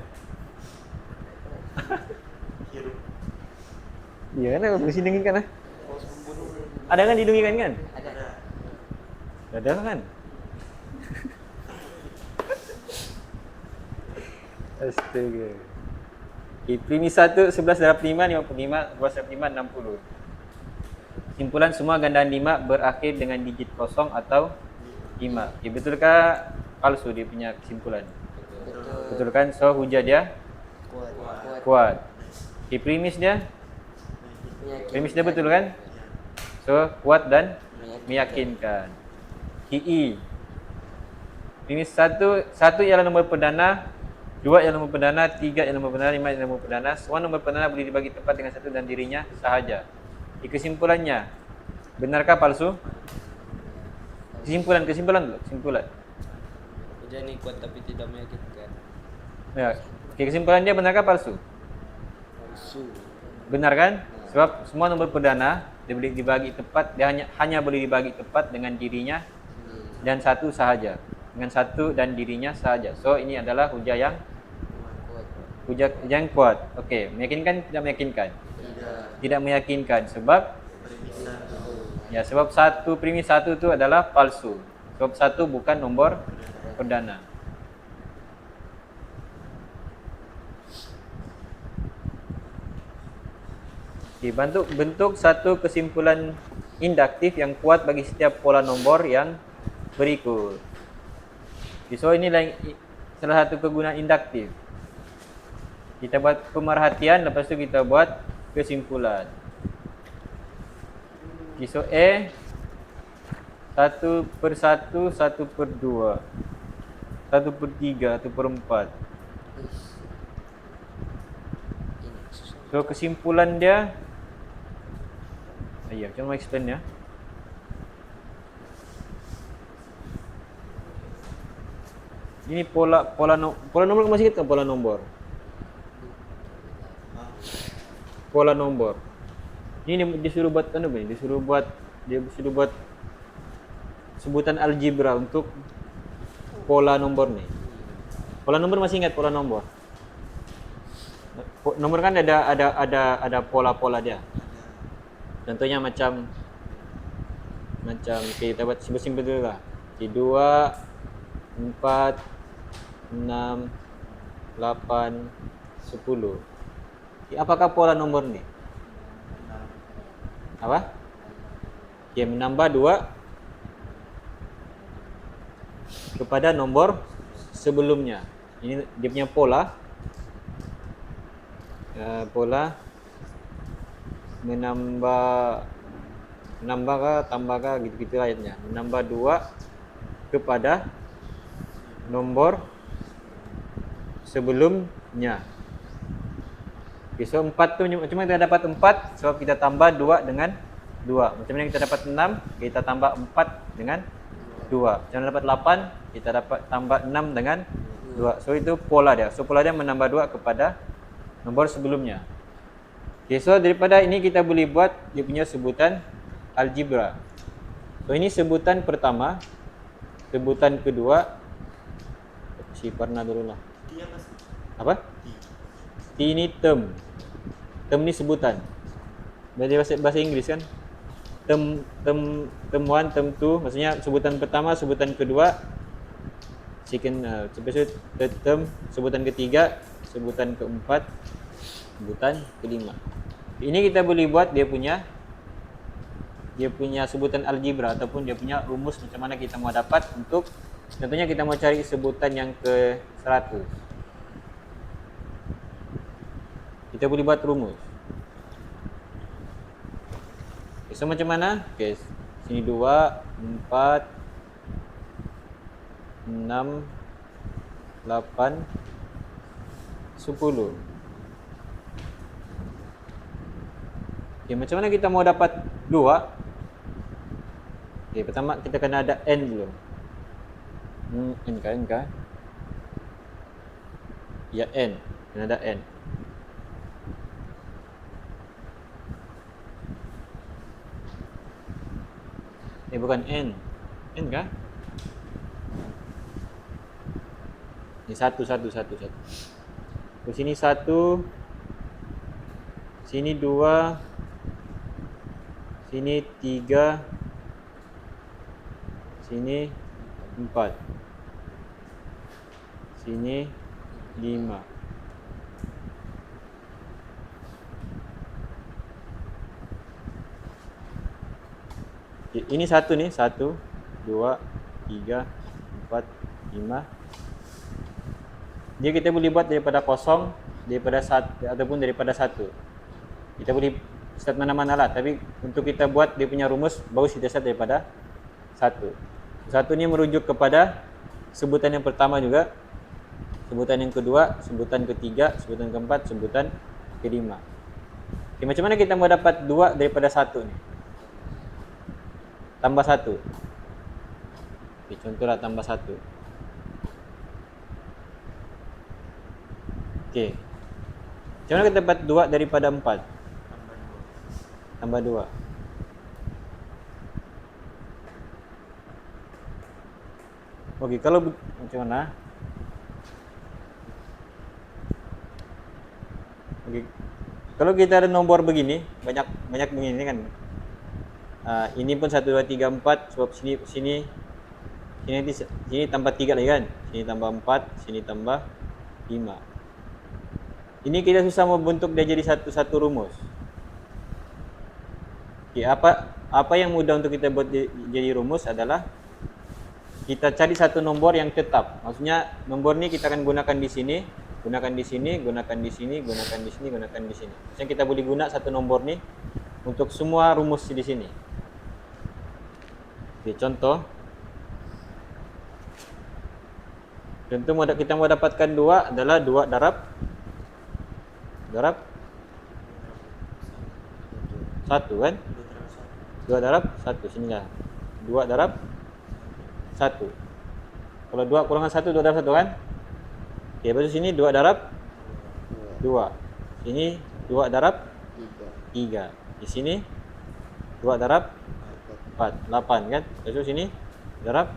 Iya kan, bang hidung ikan lah. Ada kan hidung ikan kan? Ada kan? Astaga. Okay, premis 1, 11 darab 5, 55, 12 darab 5, 60. Simpulan semua gandaan 5 berakhir dengan digit kosong atau 5. Okay, betulkah palsu dia punya kesimpulan? Betul kan? So hujah dia kuat. Okay, premis dia betul kan? So kuat dan meyakinkan. KI. Premis 1 ialah nombor perdana, 2 ialah nombor perdana, 3 ialah nombor perdana, 5 ialah nombor perdana. Semua nombor perdana boleh dibagi tepat dengan 1 dan dirinya sahaja. Kesimpulannya, benarkah palsu? Kesimpulan dulu, kesimpulan. Hujah ini kuat tapi tidak meyakinkan. Ya. Okay, kesimpulan dia benarkah palsu? Palsu. Benar kan? Sebab semua nombor perdana dia boleh dibagi tepat, dia hanya boleh dibagi tepat dengan dirinya dan 1 sahaja. Dengan 1 dan dirinya sahaja. So ini adalah hujah yang kuat. Okey, meyakinkan tidak meyakinkan? Tidak meyakinkan sebab premis 1 itu adalah palsu. Sebab 1 bukan nombor perdana. Okay, bentuk satu kesimpulan induktif yang kuat bagi setiap pola nombor yang berikut. Okay, so inilah salah satu kegunaan induktif. Kita buat pemerhatian, lepas tu kita buat kesimpulan. Okay, so A 1/1, 1/2, 1/3, 1/4. So kesimpulan dia, macam mana explain ya? Ini pola nombor masih ingat kan pola nombor? Pola nombor. Ini disuruh buat apa ni? Disuruh buat sebutan algebra untuk pola nombor ni. Pola nombor masih ingat pola nombor? Nombor kan ada pola-pola dia. Contohnya macam kita buat simpel-simpel dulu lah. 2, 4, 6, 8, 10. Apakah pola nombor ni? Apa? Dia menambah 2 kepada nombor sebelumnya. Ini dia punya pola. Pola menambah kah, tambah kah, gitu-gitu ayatnya. Menambah 2 kepada nombor sebelumnya. Okay, so 4 tu macam mana kita dapat 4? Sebab kita tambah 2 dengan 2. Macam mana kita dapat 6? Kita tambah 4 dengan 2. Macam mana dapat 8? Kita dapat tambah 6 dengan 2. So itu pola dia. So pola dia menambah 2 kepada nombor sebelumnya. Okay, so daripada ini kita boleh buat dia punya sebutan algebra. So ini sebutan pertama, sebutan kedua, si pernah dulu lah. T apa sih? Apa? T. T ini term. Term ini sebutan. Bahasa Inggris kan? Term 1, term 2, maksudnya sebutan pertama, sebutan kedua, second, third term, sebutan ketiga, sebutan keempat, sebutan kelima. Ini kita boleh buat dia punya sebutan algebra ataupun dia punya rumus macam mana kita mau dapat untuk, contohnya kita mau cari sebutan yang ke 100. Kita boleh buat rumus. Okay, so macam mana? Okay, sini 2, 4, 6, 8, 10. Okay, macam mana kita mau dapat 2? Okay, pertama kita kena ada n dulu. N kah? Ya, n. Kena ada n. Bukan n. N kah? Ini 1. Di sini 1. Sini 2. Sini 3. Sini 4. Sini 5. Ini 1 nih, 1, 2, 3, 4, 5. Dia kita boleh buat daripada kosong, daripada 1 ataupun daripada 1. Kita boleh start mana-mana lah, tapi untuk kita buat dia punya rumus bagus kita start daripada 1. 1 ni merujuk kepada sebutan yang pertama juga, sebutan yang kedua, sebutan ketiga, sebutan keempat, sebutan kelima. Okay, macam mana kita mau dapat 2 daripada 1 ni? Tambah 1. Okay, contohlah tambah 1. Okay. Macam mana kita dapat 2 daripada 4? Tambah 2. Okey, kalau macam mana? Okey. Kalau kita ada nombor begini, banyak begini kan. Ini pun 1 2 3 4 sebab sini tambah 3 lagi kan. Sini tambah 4, sini tambah 5. Ini kita susah membentuk dia jadi satu rumus. Okey, apa yang mudah untuk kita buat jadi rumus adalah kita cari satu nombor yang tetap. Maksudnya nombor ni kita akan gunakan di sini, gunakan di sini, gunakan di sini, gunakan di sini, gunakan di sini. Maksudnya kita boleh guna satu nombor ni untuk semua rumus di sini. Okey, contoh kita mau dapatkan 2 adalah 2 darab 1 kan? 2 darab 1, sini dah. 2 darab 1. Kalau 2 kurangan 1, 2 darab 1 kan? Okey, lepas tu sini 2 darab 2. Sini 2 darab 3. Di sini 2 darab 4, 8 kan? Lepas tu sini darab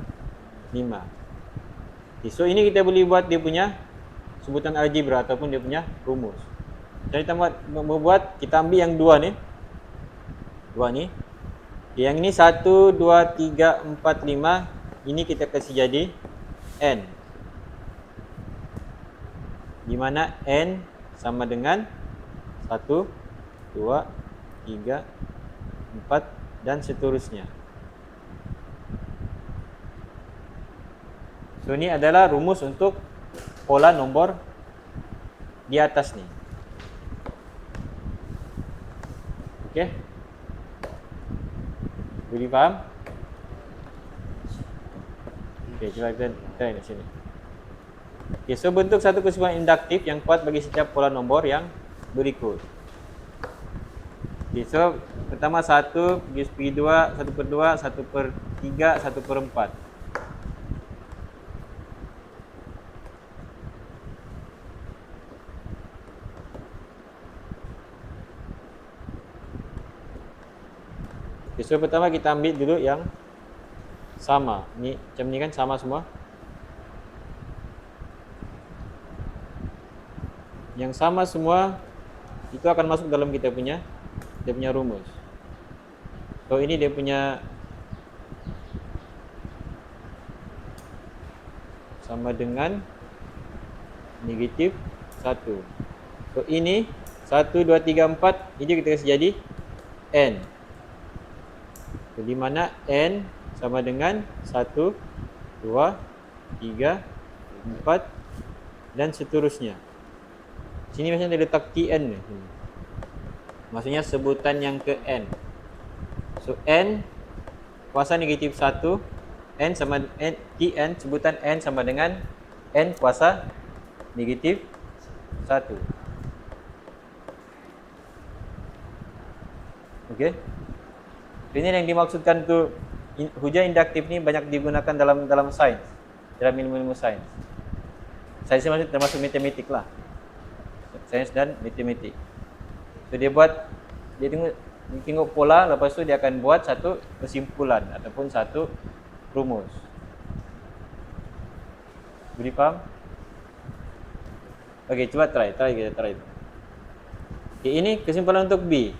5. Okay, so ini kita boleh buat dia punya sebutan algebra ataupun dia punya rumus. Jadi kita membuat, kita ambil yang 2 ni. 2 ni. Yang ini 1, 2, 3, 4, 5. Ini kita kasih jadi n. Di mana n sama dengan 1, 2, 3, 4 dan seterusnya. So ini adalah rumus untuk pola nombor di atas ni. Okey. Boleh faham? Okey, cuba kita try di sini. Okey, so bentuk satu kesimpulan induktif yang kuat bagi setiap pola nombor yang berikut. Okey, so pertama 1 pergi 2, 1/2, 1/3, 1/4. Okay, so pertama kita ambil dulu yang sama. Ni macam ni kan, sama semua. yang sama semua itu akan masuk dalam kita punya rumus. So ini dia punya sama dengan negatif 1. So ini 1, 2, 3, 4 ini kita kasih jadi N. So, di mana N sama dengan 1, 2, 3, 4 dan seterusnya. Sini macam dia letak Tn ni. Maksudnya sebutan yang ke N. So N kuasa negatif 1, N sama N, Tn sebutan N sama dengan N kuasa negatif 1. Okey. Ini yang dimaksudkan tu hujah induktif ni banyak digunakan dalam sains, dalam ilmu-ilmu sains. Sains maksud termasuk matematik lah. Sains dan matematik. So dia tengok pola, lepas tu dia akan buat satu kesimpulan ataupun satu rumus. Boleh faham? Okey, cuba kita try. Okey, ini kesimpulan untuk B.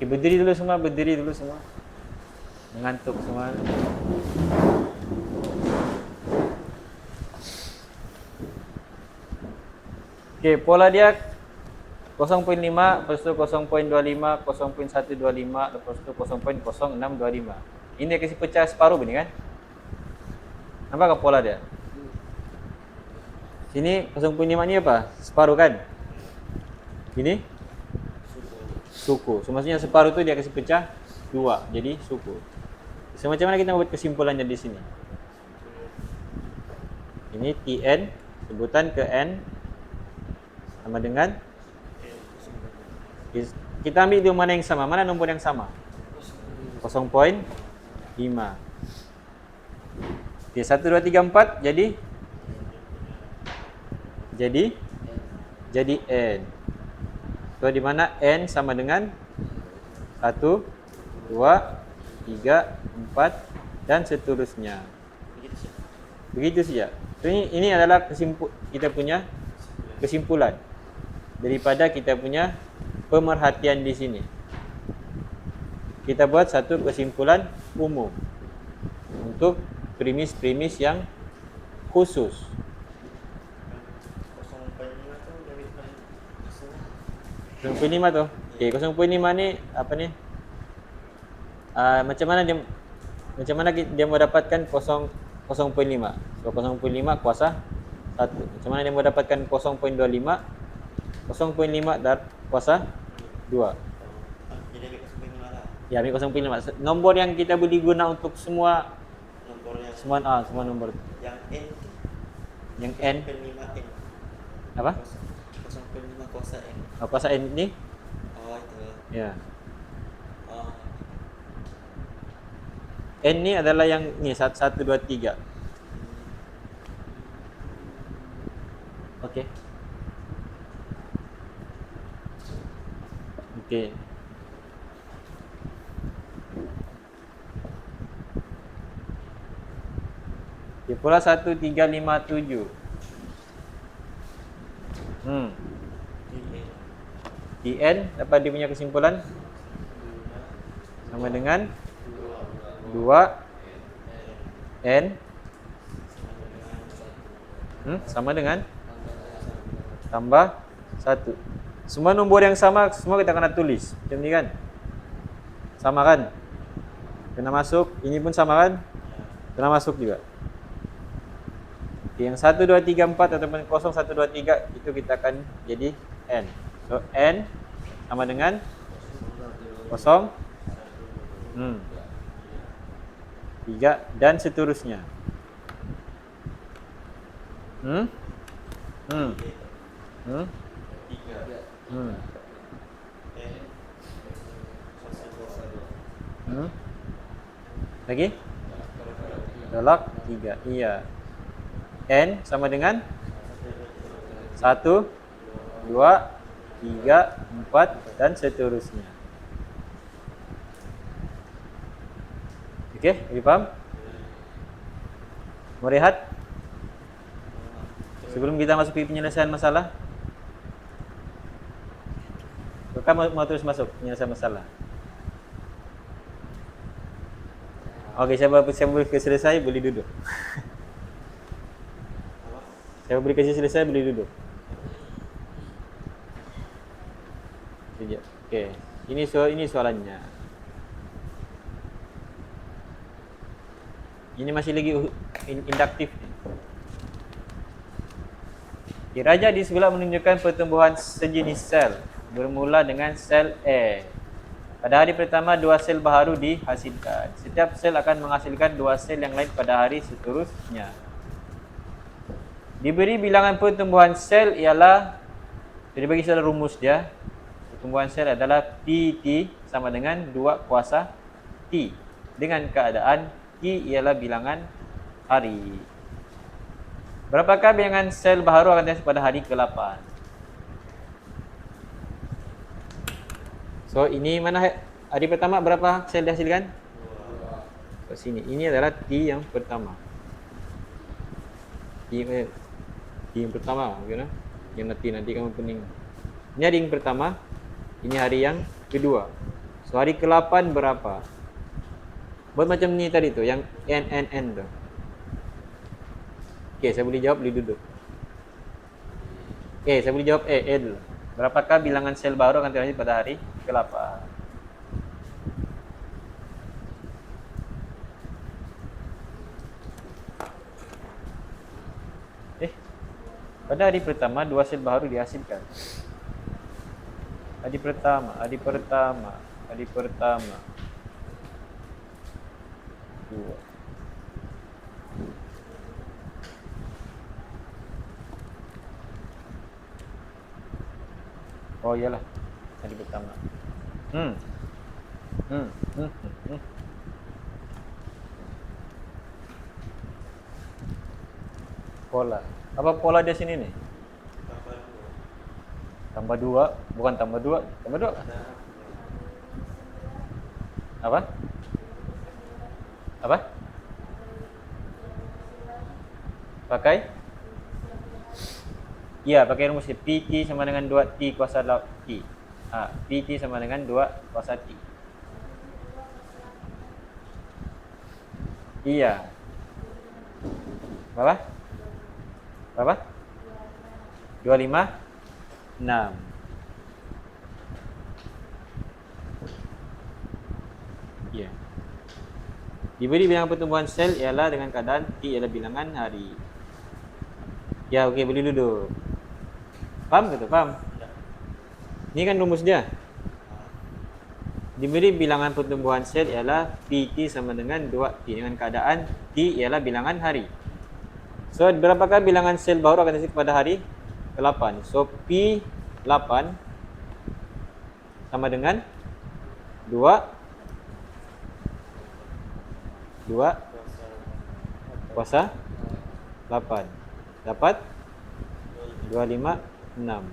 Okey, berdiri dulu semua. Mengantuk semua. Okey, pola dia 0.5, lepas tu 0.25, 0.125, lepas tu 0.0625. Ini dia kasi pecah separuh ni kan? Nampak ke pola dia? Sini 0.5 ni apa? Separuh kan? Ini suku. So maksudnya separuh tu dia kasi pecah 2, jadi suku. So macam mana kita buat kesimpulannya di sini? Ini Tn sebutan ke N sama dengan kita ambil dia mana yang sama? Mana nombor yang sama? 0.5. Okey, 1, 2, 3, 4 jadi N. So di mana N sama dengan 1, 2, 3, 4 dan seterusnya. Begitu saja. So ini adalah kita punya kesimpulan daripada kita punya pemerhatian di sini. Kita buat satu kesimpulan umum untuk premis-premis yang khusus. 0.5 tu. Okey, 0.5 ni apa ni? Macam mana dia mau dapatkan 0.5. So 0.5 kuasa 1. Macam mana dia mau dapatkan 0.25? 0.5 dar kuasa 2. Jadi ambil 0.5 lah. Ya, ambil 0.5. Nombor yang kita boleh guna untuk semua Nombor yang semua nombor. yang N tu. Yang N 0.5 N. apa? 0.5 kuasa N. Kuasa N ni? Oh itu. Ya. Oh. N ni adalah yang ni 1, 2, 3. Okey. Okey. Okey, pola 1, 3, 5, 7. Tn dapat dia punya kesimpulan sama dengan 2 N sama dengan tambah 1. Semua nombor yang sama, semua kita kena tulis. Macam ni kan? Sama kan? Kena masuk. Ini pun sama kan? Kena masuk juga. Okay, yang 1, 2, 3, 4 ataupun 0, 1, 2, 3 itu kita akan jadi N. So N sama dengan 0, 3 dan seterusnya. Lagi? Tolak 3. Iya. N sama dengan 1, 2, 3, 4 dan seterusnya. Okey, boleh faham? Mau rehat? Sebelum kita masuk ke penyelesaian masalah, kamu mau terus masuk penyelesaian masalah? Oke, saya boleh selesai, boleh duduk. Saya beri kasih selesai, boleh duduk. Oke, ini soalannya. Ini masih lagi induktif. Dirajah di sebelah menunjukkan pertumbuhan sejenis sel bermula dengan sel A. Pada hari pertama, 2 sel baharu dihasilkan. Setiap sel akan menghasilkan 2 sel yang lain pada hari seterusnya. Diberi bilangan pertumbuhan sel ialah, jadi bagi secara rumus dia, pertumbuhan sel adalah PT sama dengan 2 kuasa T. Dengan keadaan T ialah bilangan hari. Berapakah bilangan sel baharu akan terhasil pada hari ke-8? So, ini mana hari pertama berapa sel dihasilkan? 2. Sini. Ini adalah T yang pertama. T yang pertama, okay, yang nanti kamu pening. Ini hari yang pertama, ini hari yang kedua. So, hari ke-8 berapa? Buat macam ni tadi tu, yang N tu. Okey, saya boleh jawab, boleh duduk. Okey, saya boleh jawab L. Berapakah bilangan sel baru akan terhasil pada hari ke-8? Pada hari pertama, 2 sel baru dihasilkan. Hari pertama. 2. Oh iyalah, hari pertama. Pola. Apa pola dia sini nih? Tambah 2, bukan tambah 2. Tambah 2. Apa? Apa? Pakai? Ya, pakai rumus PT sama dengan 2T kuasa T. PT sama dengan 2 kuasa T. Iya. Berapa? 25, 6. Ya. Diberi bilangan pertumbuhan sel ialah dengan keadaan T ialah bilangan hari. Ya, okey, boleh duduk. Faham ke tu? Faham? Ini kan rumus dia. Diberi bilangan pertumbuhan sel ialah PT sama dengan 2T dengan keadaan T ialah bilangan hari. So, berapakah bilangan sel baru akan terhasil pada hari ke-8? So, P8 sama dengan 2 kuasa 8. Dapat 25, 6.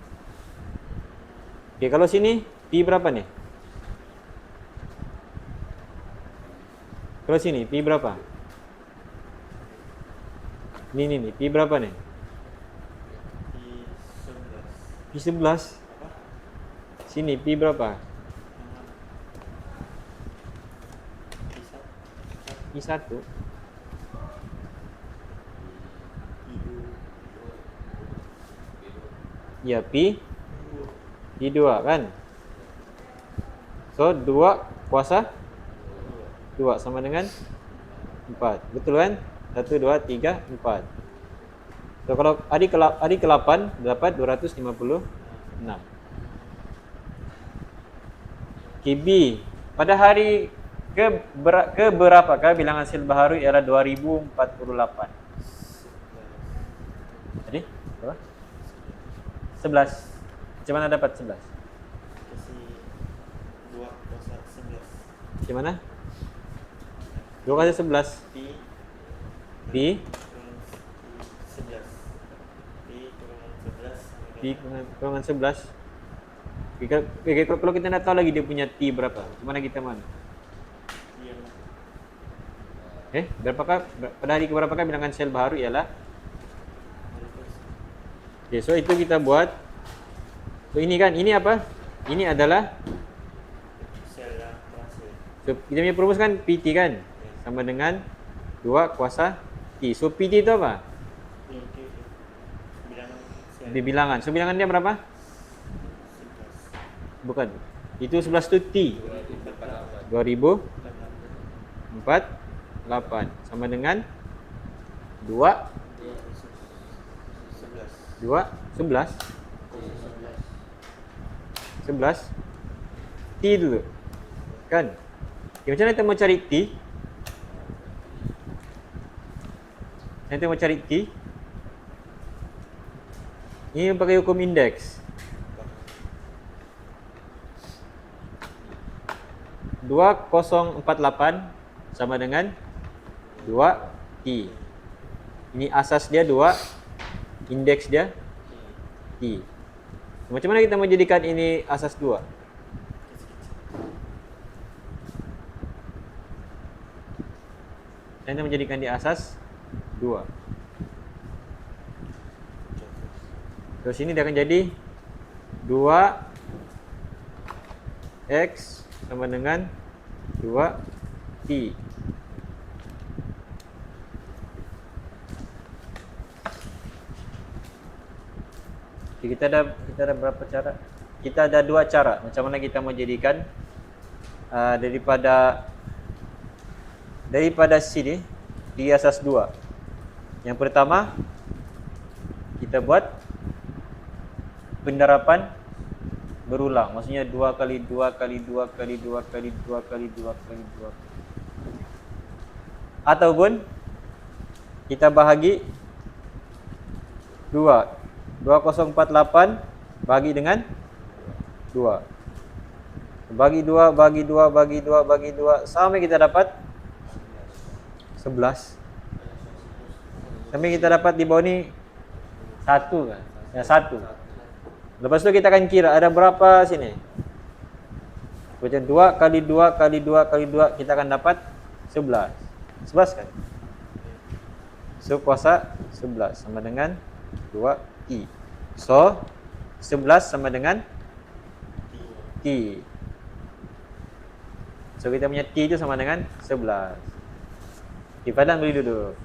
Okey, kalau sini P berapa ni? Kalau sini P berapa? Ni P berapa ni? P11. Sini P berapa? P1. Ya, P2 kan? So, 2 kuasa 2 sama dengan 4. Betul kan? 1, 2, 3, 4. So, kalau hari ke-8 dapat 256. KB. Pada hari ke berapakah bilangan sel baharu ialah 2048? Tadi? Berapa? 11. Macam mana dapat 11? Kasih 2 kuasa 11. Macam mana? 2 kuasa 11. P kurungan 11. Kalau kita nak tahu lagi dia punya T berapa, gimana kita mana? Berapakah pada hari ke berapakah bilangan sel baharu ialah Okay, so itu kita buat. So ini kan, ini apa? Ini adalah, Sel yang terakhir. so kita punya perumus kan PT kan? Sama dengan 2 kuasa T. So PT itu apa? Itu bilangan sel. Di bilangan. So bilangan dia berapa? 11. Bukan. Itu 11 itu T. 2048 sama dengan 2 11 T dulu. Kan? Okay, macam mana kita mau cari T? Nanti mau cari T. Ini pakai hukum indeks. 2048 sama dengan 2T. Ini asas dia 2, indeks dia T. Macam mana kita mau jadikan ini asas 2? Kita menjadikan dia asas 2. Terus ini dia akan jadi 2x sama dengan 2t. Jadi kita ada berapa cara? Kita ada 2 cara. Macam mana kita mau jadikan daripada sini di asas 2. Yang pertama, kita buat pendarapan berulang. Maksudnya 2 kali 2 kali 2 kali 2 kali 2 kali 2 kali 2. Ataupun kita bahagi 2. 2048 bagi dengan 2. Bagi 2, bagi 2, bagi 2, bagi 2 sampai kita dapat 11. Sampai kita dapat di bawah ni 1 kan? Ya 1. Lepas tu kita akan kira ada berapa sini. Macam 2 kali 2 kali 2 kali 2 kita akan dapat 11. 11 kan? So kuasa 11 sama dengan 2i. So 11 sama dengan t. So kita punya t itu sama dengan 11. Di Padang beli dulu.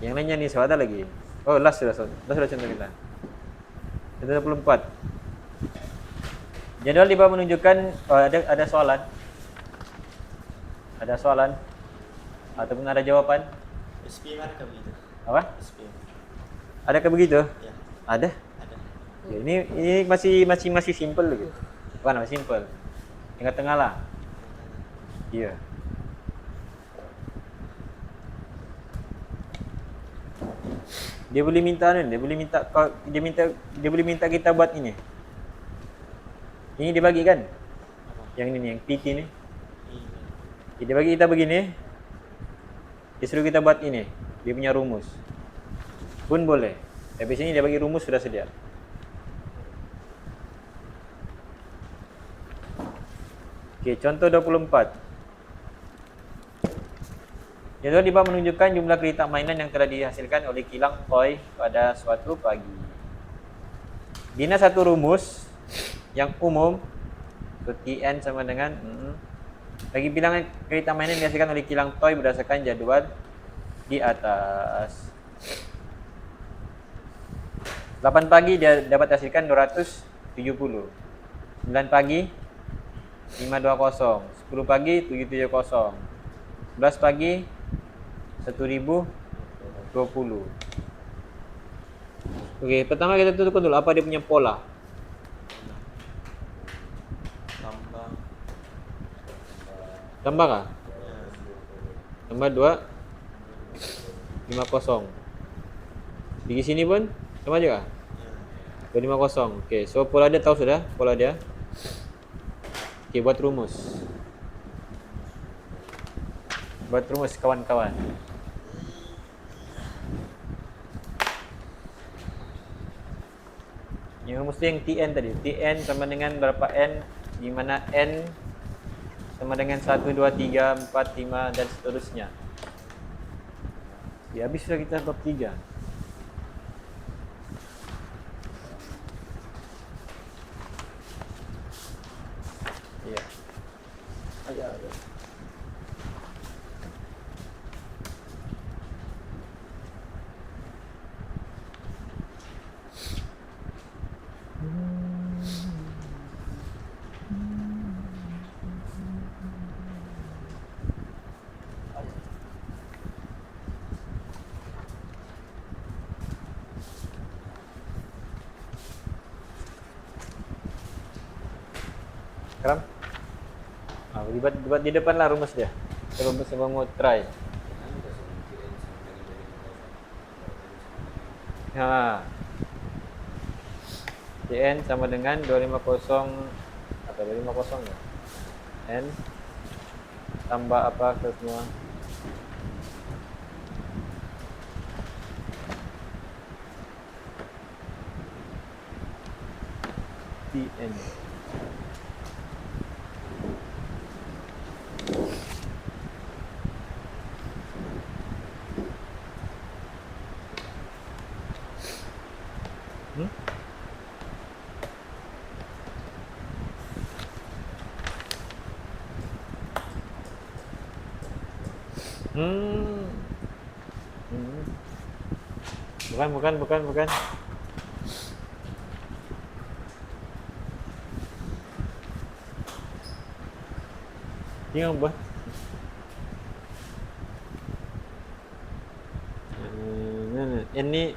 Yang lainnya ni ada lagi. Oh last sudah contoh kita. 24. Jadual di bawah menunjukkan ada soalan. Ada soalan ataupun ada jawapan. SPM ada kah begitu? Apa? SPM. Adakah begitu? Ya, Ada. ada. Ya, ini masih simple lagi. Bukan masih simple. Tengah-tengah lah. Iya. Dia boleh minta kita buat ini. Ini dia bagi kan? Yang ini yang PT ni. Dia bagi kita begini. Dia suruh kita buat ini. Dia punya rumus. Pun boleh. Tapi sini dia bagi rumus sudah sedia. Okey, contoh 24. Jadual di bawah menunjukkan jumlah kereta mainan yang telah dihasilkan oleh kilang toy pada suatu pagi. Bina satu rumus yang umum. So, Tn sama dengan bagi bilangan kereta mainan yang dihasilkan oleh kilang toy berdasarkan jadual di atas. 8 pagi dia dapat hasilkan 270. 9 pagi 520. 10 pagi 770. 11 pagi 1020. Okey, pertama kita tentukan dulu apa dia punya pola. Tambah kah? Tambah 250. Di sini pun sama juga. 250. Okey, so pola dia tahu sudah, pola dia. Okey, buat rumus. Buat rumus kawan-kawan. Yang rumus yang Tn tadi. Tn sama dengan berapa n, di mana n sama dengan 1, 2, 3, 4, 5 dan seterusnya. Ya, habis sudah kita bab 3. Akram? Buat di depan lah rumus dia. Sebelum mau try. Ha. Cn sama dengan 250 atau 250 ya. N tambah apa ke semua? Tn. Bukan. Tengok apa? Ini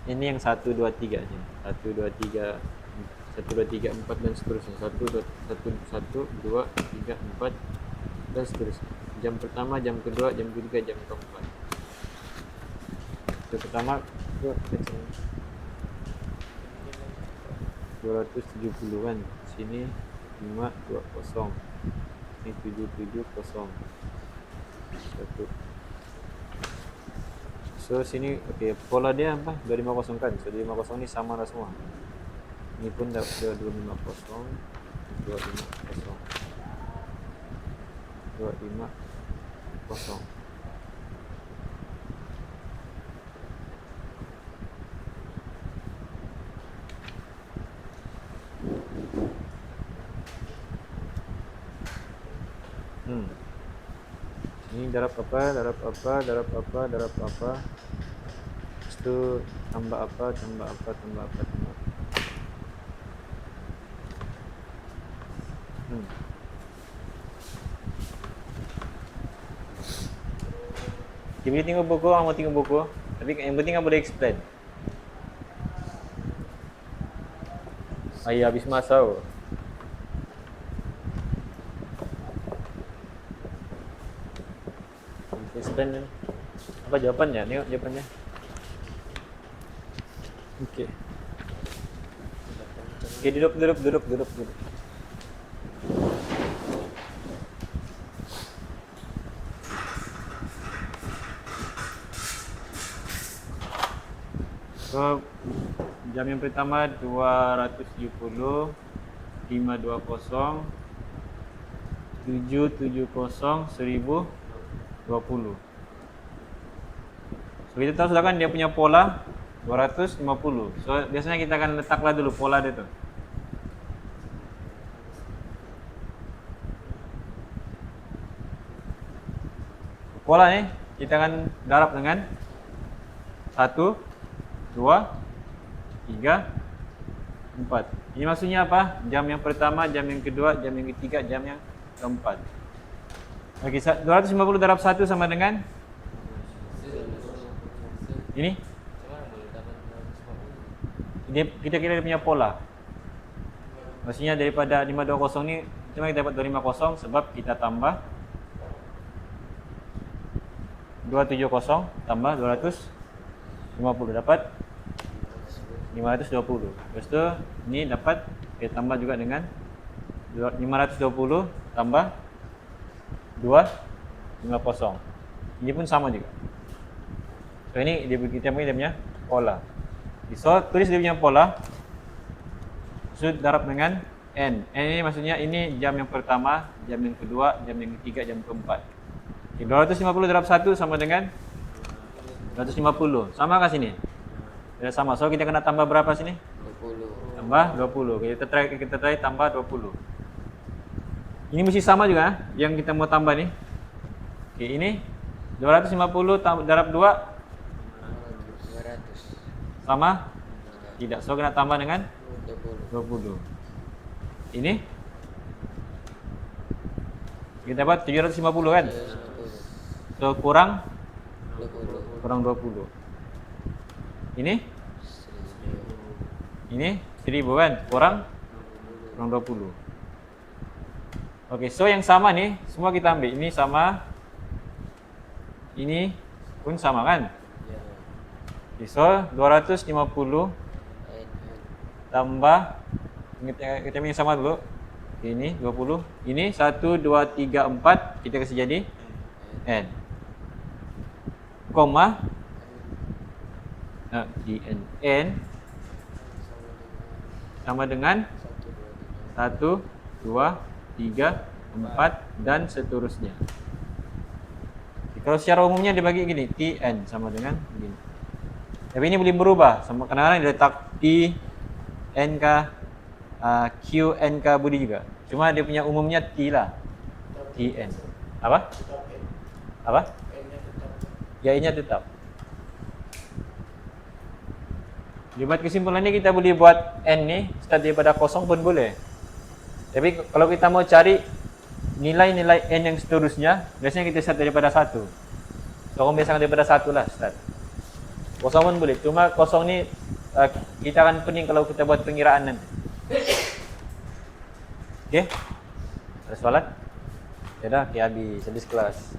yang 1 2 3 aja. 1 2 3 1 2 3 4 dan seterusnya. 1 2 3 4 dan seterusnya. Jam pertama, jam kedua, jam ketiga, jam keempat. Jam pertama 270 kan. Sini 520. Ini 770. 1. So sini okey, pola dia apa? 250 kan. So 250 ni sama lah semua. Ini pun dah 250. 250. Ini darab apa? Lepas tu tambah apa? Okay, boleh tengok buku, mau tengok buku. Tapi yang penting boleh explain. Ayah habis masa. Explain apa jawapannya? Tengok jawapannya. Okey. Okey, duduk. So, jam yang pertama 270, 520, 770, 1020. So, kita tahu sudah kan dia punya pola 250. So, biasanya kita akan letaklah dulu pola dia tu. Pola ni kita akan darab dengan 1 2, 3, 4. Ini maksudnya apa? Jam yang pertama, jam yang kedua, jam yang ketiga, jam yang keempat. Okey, 250 darab 1 sama dengan ini. Kita kira dia punya pola. Maksudnya daripada 520 ni, cuma kita dapat 250 sebab kita tambah 270 tambah 250 dapat 520. Lepas tu ni dapat kita tambah juga dengan 520 tambah 250. Ini pun sama juga. So ini kita punya pola. So tulis dia punya pola. So darab dengan N. N ini maksudnya ini jam yang pertama, jam yang kedua, jam yang ketiga, jam keempat. Okay, 250 darab 1 sama dengan 250. Sama kah sini? Tidak sama. So kita kena tambah berapa sini? 20. Tambah 20. Kita try tambah 20. Ini mesti sama juga yang kita mau tambah ni. Okey, ini 250 darab 2 200. sama? Tidak. So kena tambah dengan 20. Ini kita dapat 750 kan? 750. So kurang 20. 20. Ini 1000. ini 1000 kan? Kurang 20. Oke, so yang sama nih, semua kita ambil. Ini sama. Ini pun sama kan? Ya. Oke, so 250 N. tambah kita ambil yang sama dulu. Oke, ini 20. Ini 1 2 3 4 kita kasih jadi N. Koma di N sama dengan 1 2 3 4 dan seterusnya. Kalau secara umumnya dibagi gini, Tn sama dengan begini. Tapi ini boleh berubah, sama kadang-kadang diletak T N K Q N K Budi juga. Cuma dia punya umumnya T lah. Tn. Apa? Apa? Ya, I-nya tetap. Dibuat kesimpulannya kita boleh buat N nih start daripada kosong pun boleh. Tapi kalau kita mau cari nilai-nilai N yang seterusnya, biasanya kita start daripada 1. So, orang biasa daripada 1 lah start. Kosong pun boleh. Cuma kosong ni kita akan pening kalau kita buat pengiraan nanti. Okey? Ada soalan? Ya dah, habis kelas.